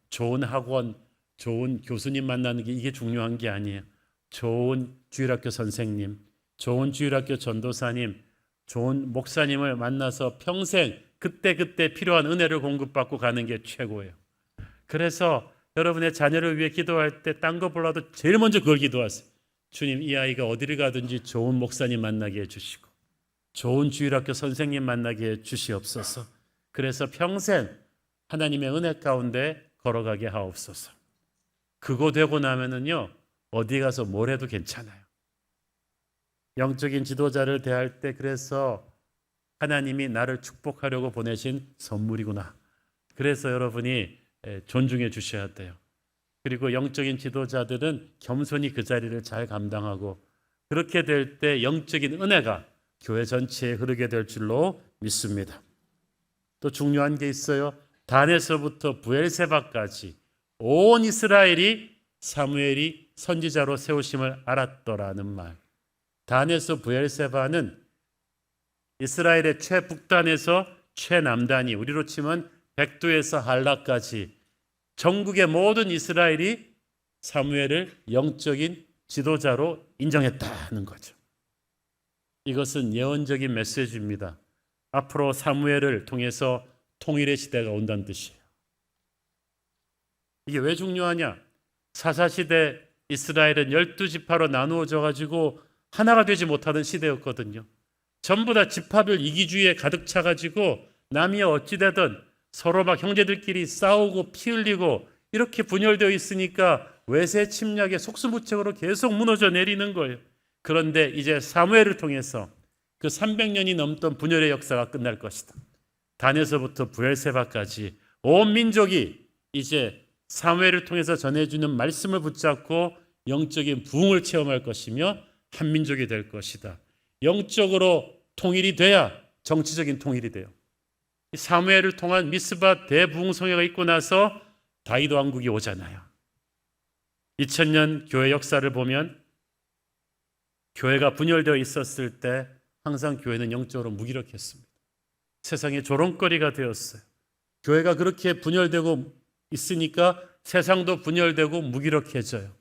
좋은 학원, 좋은 교수님 만나는 게 이게 중요한 게 아니에요. 좋은 주일학교 선생님, 좋은 주일학교 전도사님, 좋은 목사님을 만나서 평생 그때그때 필요한 은혜를 공급받고 가는 게 최고예요. 그래서 여러분의 자녀를 위해 기도할 때 딴 거 몰라도 제일 먼저 그걸 기도하세요. 주님, 이 아이가 어디를 가든지 좋은 목사님 만나게 해주시고 좋은 주일학교 선생님 만나게 해주시옵소서. 그래서 평생 하나님의 은혜 가운데 걸어가게 하옵소서. 그거 되고 나면은요 어디 가서 뭘 해도 괜찮아요. 영적인 지도자를 대할 때 그래서 하나님이 나를 축복하려고 보내신 선물이구나. 그래서 여러분이 존중해 주셔야 돼요. 그리고 영적인 지도자들은 겸손히 그 자리를 잘 감당하고 그렇게 될 때 영적인 은혜가 교회 전체에 흐르게 될 줄로 믿습니다. 또 중요한 게 있어요. 단에서부터 브엘세바까지 온 이스라엘이 사무엘이 선지자로 세우심을 알았더라는 말. 단에서 브엘세바는 이스라엘의 최북단에서 최남단이, 우리로 치면 백두에서 할라까지 전국의 모든 이스라엘이 사무엘을 영적인 지도자로 인정했다는 거죠. 이것은 예언적인 메시지입니다. 앞으로 사무엘을 통해서 통일의 시대가 온다는 뜻이에요. 이게 왜 중요하냐? 사사시대 이스라엘은 12지파로 나누어져 가지고 하나가 되지 못하는 시대였거든요. 전부 다 지파별 이기주의에 가득 차가지고 남이 어찌되든 서로 막 형제들끼리 싸우고 피 흘리고 이렇게 분열되어 있으니까 외세 침략의 속수무책으로 계속 무너져 내리는 거예요. 그런데 이제 사무엘을 통해서 그 300년이 넘던 분열의 역사가 끝날 것이다. 단에서부터 브엘세바까지 온 민족이 이제 사무엘을 통해서 전해주는 말씀을 붙잡고 영적인 부흥을 체험할 것이며 한 민족이 될 것이다. 영적으로 통일이 돼야 정치적인 통일이 돼요. 사무엘을 통한 미스바 대부흥성회가 있고 나서 다윗 왕국이 오잖아요. 2000년 교회 역사를 보면 교회가 분열되어 있었을 때 항상 교회는 영적으로 무기력했습니다. 세상의 조롱거리가 되었어요. 교회가 그렇게 분열되고 있으니까 세상도 분열되고 무기력해져요.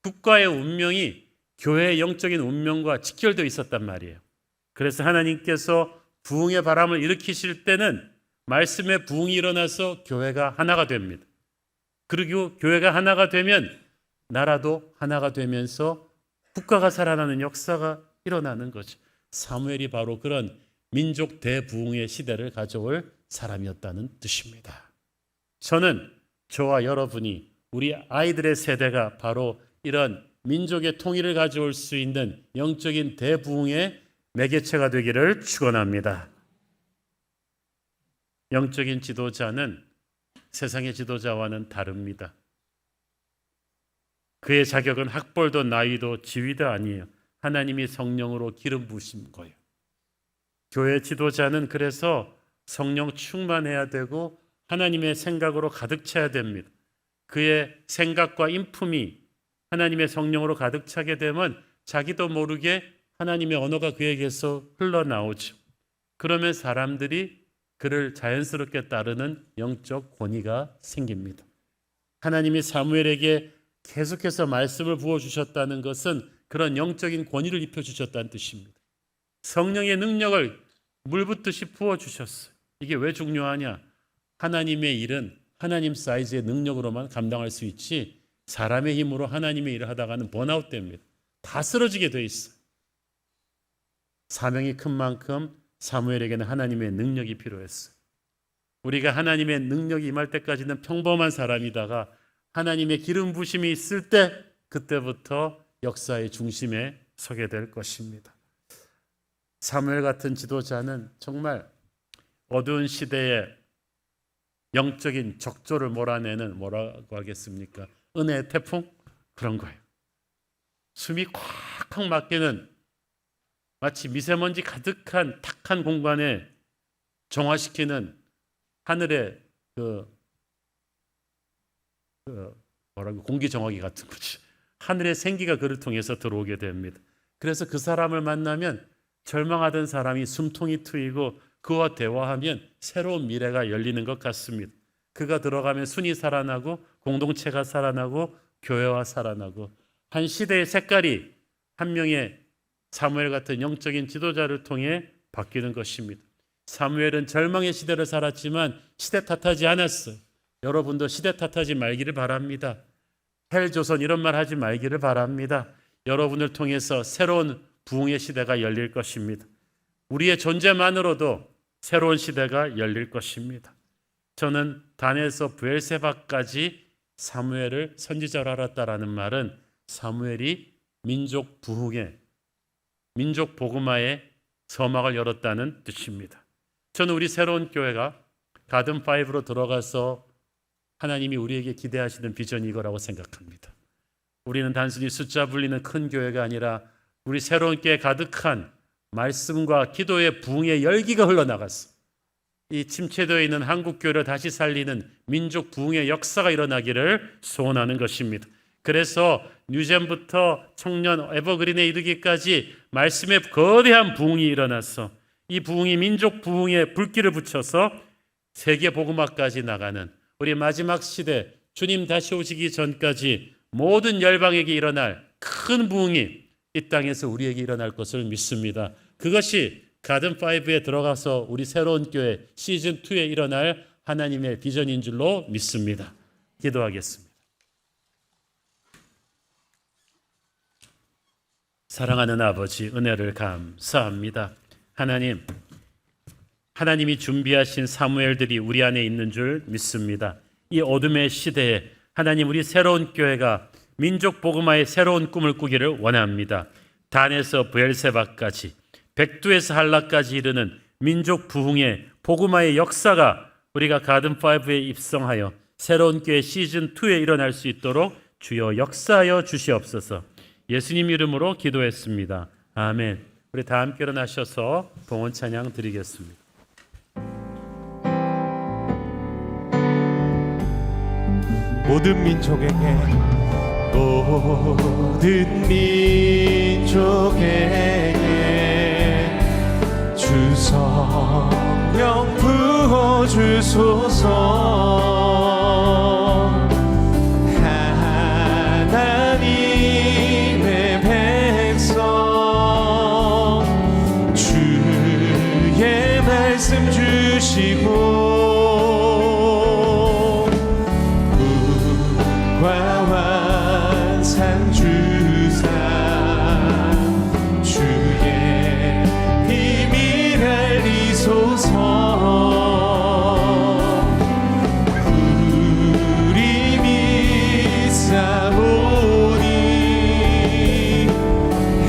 국가의 운명이 교회의 영적인 운명과 직결되어 있었단 말이에요. 그래서 하나님께서 부흥의 바람을 일으키실 때는 말씀의 부흥이 일어나서 교회가 하나가 됩니다. 그리고 교회가 하나가 되면 나라도 하나가 되면서 국가가 살아나는 역사가 일어나는 거죠. 사무엘이 바로 그런 민족 대부흥의 시대를 가져올 사람이었다는 뜻입니다. 저는 저와 여러분이 우리 아이들의 세대가 바로 이런 민족의 통일을 가져올 수 있는 영적인 대부흥의 매개체가 되기를 축원합니다. 영적인 지도자는 세상의 지도자와는 다릅니다. 그의 자격은 학벌도 나이도 지위도 아니에요. 하나님이 성령으로 기름 부으신 거예요. 교회 지도자는 그래서 성령 충만해야 되고 하나님의 생각으로 가득 차야 됩니다. 그의 생각과 인품이 하나님의 성령으로 가득 차게 되면 자기도 모르게 하나님의 언어가 그에게서 흘러나오죠. 그러면 사람들이 그를 자연스럽게 따르는 영적 권위가 생깁니다. 하나님이 사무엘에게 계속해서 말씀을 부어주셨다는 것은 그런 영적인 권위를 입혀주셨다는 뜻입니다. 성령의 능력을 물붓듯이 부어주셨어요. 이게 왜 중요하냐? 하나님의 일은 하나님 사이즈의 능력으로만 감당할 수 있지 사람의 힘으로 하나님의 일을 하다가는 번아웃 됩니다. 다 쓰러지게 돼 있어요. 사명이 큰 만큼 사무엘에게는 하나님의 능력이 필요했어요. 우리가 하나님의 능력이 임할 때까지는 평범한 사람이다가 하나님의 기름 부심이 있을 때 그때부터 역사의 중심에 서게 될 것입니다. 사무엘 같은 지도자는 정말 어두운 시대에 영적인 적조를 몰아내는 뭐라고 하겠습니까? 은혜의 태풍? 그런 거예요. 숨이 콱콱 막히는 마치 미세먼지 가득한 탁한 공간에 정화시키는 하늘의 공기 정화기 같은 거지. 하늘의 생기가 그를 통해서 들어오게 됩니다. 그래서 그 사람을 만나면 절망하던 사람이 숨통이 트이고 그와 대화하면 새로운 미래가 열리는 것 같습니다. 그가 들어가면 순이 살아나고 공동체가 살아나고 교회와 살아나고 한 시대의 색깔이 한 명의 사무엘 같은 영적인 지도자를 통해 바뀌는 것입니다. 사무엘은 절망의 시대를 살았지만 시대 탓하지 않았어요. 여러분도 시대 탓하지 말기를 바랍니다. 헬조선 이런 말 하지 말기를 바랍니다. 여러분을 통해서 새로운 부흥의 시대가 열릴 것입니다. 우리의 존재만으로도 새로운 시대가 열릴 것입니다. 저는 단에서 브엘세바까지 사무엘을 선지자로 알았다라는 말은 사무엘이 민족 부흥의 민족 복음화의 서막을 열었다는 뜻입니다. 저는 우리 새로운 교회가 가든5로 들어가서 하나님이 우리에게 기대하시는 비전이 이거라고 생각합니다. 우리는 단순히 숫자 불리는 큰 교회가 아니라 우리 새로운 교회 가득한 말씀과 기도의 부흥의 열기가 흘러나갔어. 이 침체되어 있는 한국교회를 다시 살리는 민족 부흥의 역사가 일어나기를 소원하는 것입니다. 그래서 뉴젠부터 청년 에버그린에 이르기까지 말씀의 거대한 부흥이 일어났어. 이 부흥이 민족 부흥에 불길을 붙여서 세계 복음화까지 나가는 우리 마지막 시대 주님 다시 오시기 전까지 모든 열방에게 일어날 큰 부흥이 이 땅에서 우리에게 일어날 것을 믿습니다. 그것이 가든5에 들어가서 우리 새로운 교회 시즌2에 일어날 하나님의 비전인 줄로 믿습니다. 기도하겠습니다. 사랑하는 아버지, 은혜를 감사합니다. 하나님이 준비하신 사무엘들이 우리 안에 있는 줄 믿습니다. 이 어둠의 시대에 하나님, 우리 새로운 교회가 민족 복음화의 새로운 꿈을 꾸기를 원합니다. 단에서 브엘세바까지, 백두에서 한라까지 이르는 민족 부흥의 복음화의 역사가 우리가 가든5에 입성하여 새로운 교회 시즌2에 일어날 수 있도록 주여 역사하여 주시옵소서. 예수님 이름으로 기도했습니다. 아멘. 우리 다 함께 일어나셔서 봉헌 찬양 드리겠습니다. 모든 민족에게 주 성령 부어주소서. 하나님의 백성 주의 말씀 주시고 환상 주사 주의 비밀 알리소서. 우리 믿사오니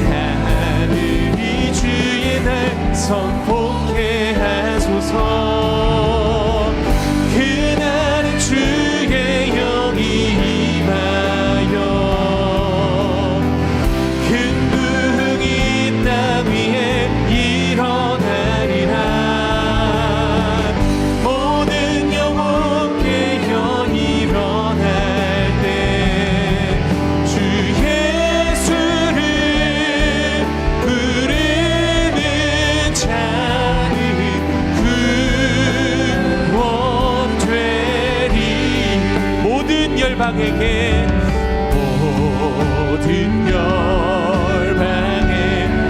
하늘이 주의 날 선포케 하소서. 그날은 주의 영이 임하여 큰 부흥이 땅 위에 일어나리라. 모든 영혼 깨어 일어날 때 주 예수를 부르는 자는 구원되리. 모든 열방에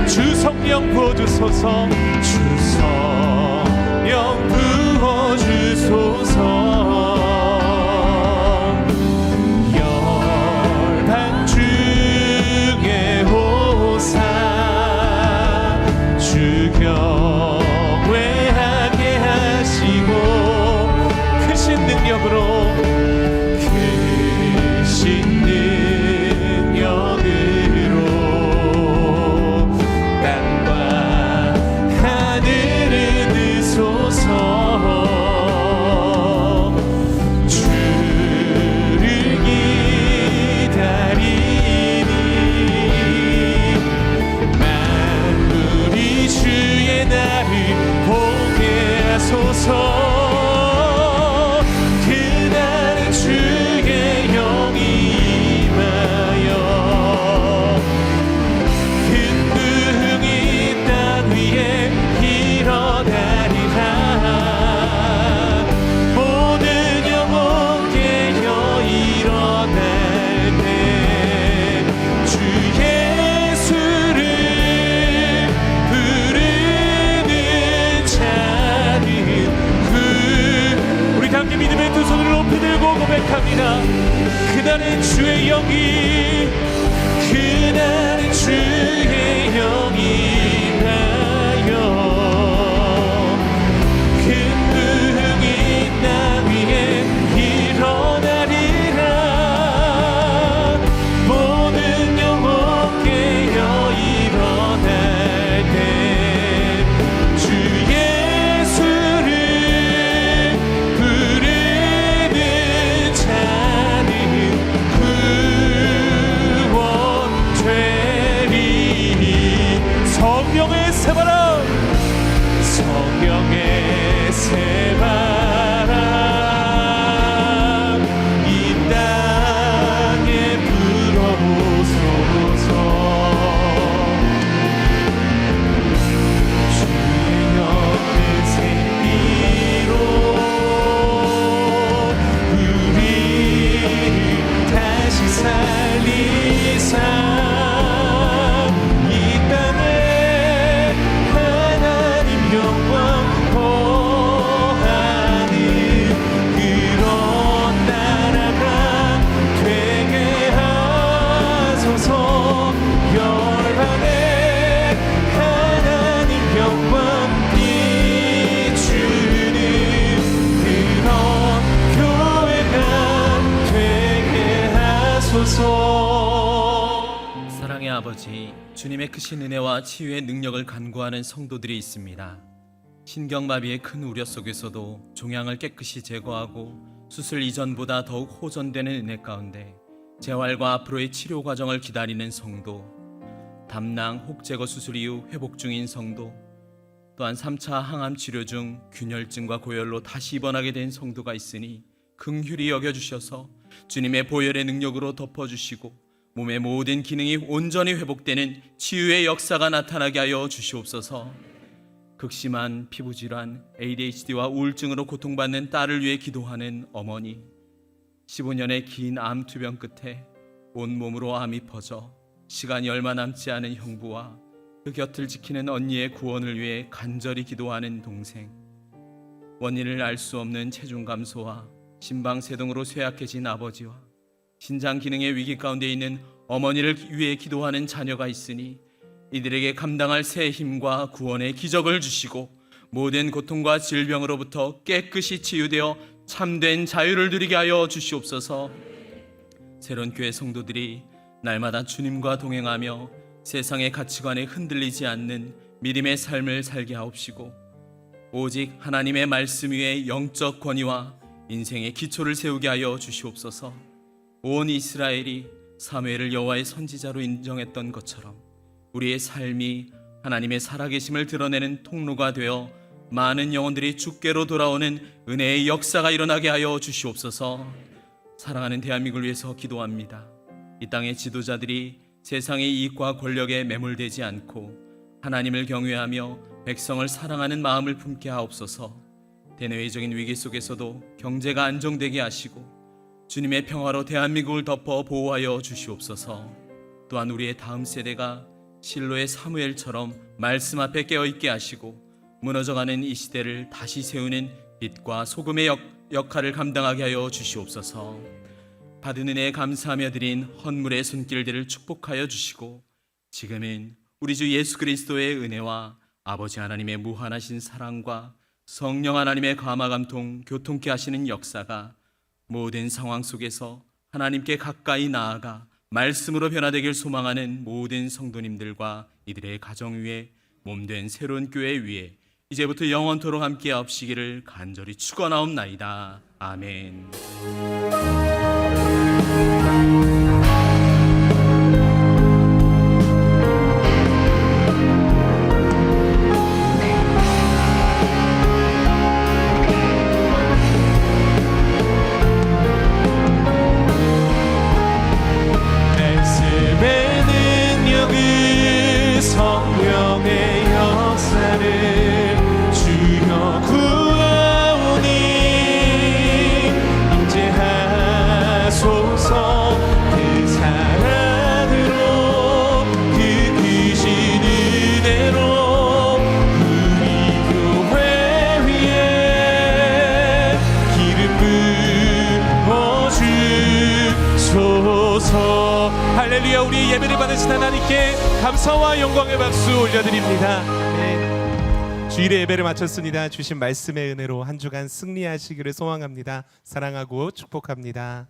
주 성령 부어주소서. 주 성령 부어주소서. 열방 중에 호사 주 경외하게 하시고 크신 능력으로 땅과 하늘을 드소서. 주를 기다리니 만물이 주의 날을 보게 하소서. 그날은 주의 영이 임하여 큰 부흥이 땅 위에 일어나리라. 모든 영혼 깨어 일어날 때 주 예수를 부르는 자는 우리 다 함께 믿음의 두 손을 높이 들고 고백합니다. 그날은 주의 영이 그날은 주의 영이 임하여 큰 부흥이 땅 위에 일어나리라. 모든 영혼 깨어 일어날 때 주 예수를 부르는 자는 구원되리. 사랑의 아버지, 주님의 크신 은혜와 치유의 능력을 간구하는 성도들이 있습니다. 신경마비의 큰 우려 속에서도 종양을 깨끗이 제거하고 수술 이전보다 더욱 호전되는 은혜 가운데 재활과 앞으로의 치료 과정을 기다리는 성도, 담낭 혹 제거 수술 이후 회복 중인 성도, 또한 3차 항암 치료 중 균열증과 고열로 다시 입원하게 된 성도가 있으니 긍휼히 여겨주셔서 주님의 보혈의 능력으로 덮어주시고 몸의 모든 기능이 온전히 회복되는 치유의 역사가 나타나게 하여 주시옵소서. 극심한 피부질환, ADHD와 우울증으로 고통받는 딸을 위해 기도하는 어머니, 15년의 긴 암 투병 끝에 온몸으로 암이 퍼져 시간이 얼마 남지 않은 형부와 그 곁을 지키는 언니의 구원을 위해 간절히 기도하는 동생, 원인을 알 수 없는 체중 감소와 심방세동으로 쇠약해진 아버지와 신장 기능의 위기 가운데 있는 어머니를 위해 기도하는 자녀가 있으니 이들에게 감당할 새 힘과 구원의 기적을 주시고 모든 고통과 질병으로부터 깨끗이 치유되어 참된 자유를 누리게 하여 주시옵소서. 새로운 교회 성도들이 날마다 주님과 동행하며 세상의 가치관에 흔들리지 않는 믿음의 삶을 살게 하옵시고 오직 하나님의 말씀 위에 영적 권위와 인생의 기초를 세우게 하여 주시옵소서. 온 이스라엘이 사무엘을 여호와의 선지자로 인정했던 것처럼 우리의 삶이 하나님의 살아계심을 드러내는 통로가 되어 많은 영혼들이 주께로 돌아오는 은혜의 역사가 일어나게 하여 주시옵소서. 사랑하는 대한민국을 위해서 기도합니다. 이 땅의 지도자들이 세상의 이익과 권력에 매몰되지 않고 하나님을 경외하며 백성을 사랑하는 마음을 품게 하옵소서. 대내외적인 위기 속에서도 경제가 안정되게 하시고 주님의 평화로 대한민국을 덮어 보호하여 주시옵소서. 또한 우리의 다음 세대가 실로의 사무엘처럼 말씀 앞에 깨어있게 하시고 무너져가는 이 시대를 다시 세우는 빛과 소금의 역할을 감당하게 하여 주시옵소서. 받은 은혜에 감사하며 드린 헌물의 손길들을 축복하여 주시고 지금은 우리 주 예수 그리스도의 은혜와 아버지 하나님의 무한하신 사랑과 성령 하나님의 감화감통 교통케 하시는 역사가 모든 상황 속에서 하나님께 가까이 나아가 말씀으로 변화되길 소망하는 모든 성도님들과 이들의 가정 위에 몸된 새로운 교회 위에 이제부터 영원토록 함께 하옵시기를 간절히 축원하옵나이다. 아멘. 할렐루야. 우리 예배를 받으신 하나님께 감사와 영광의 박수 올려드립니다. 네. 주일의 예배를 마쳤습니다. 주신 말씀의 은혜로 한 주간 승리하시기를 소망합니다. 사랑하고 축복합니다.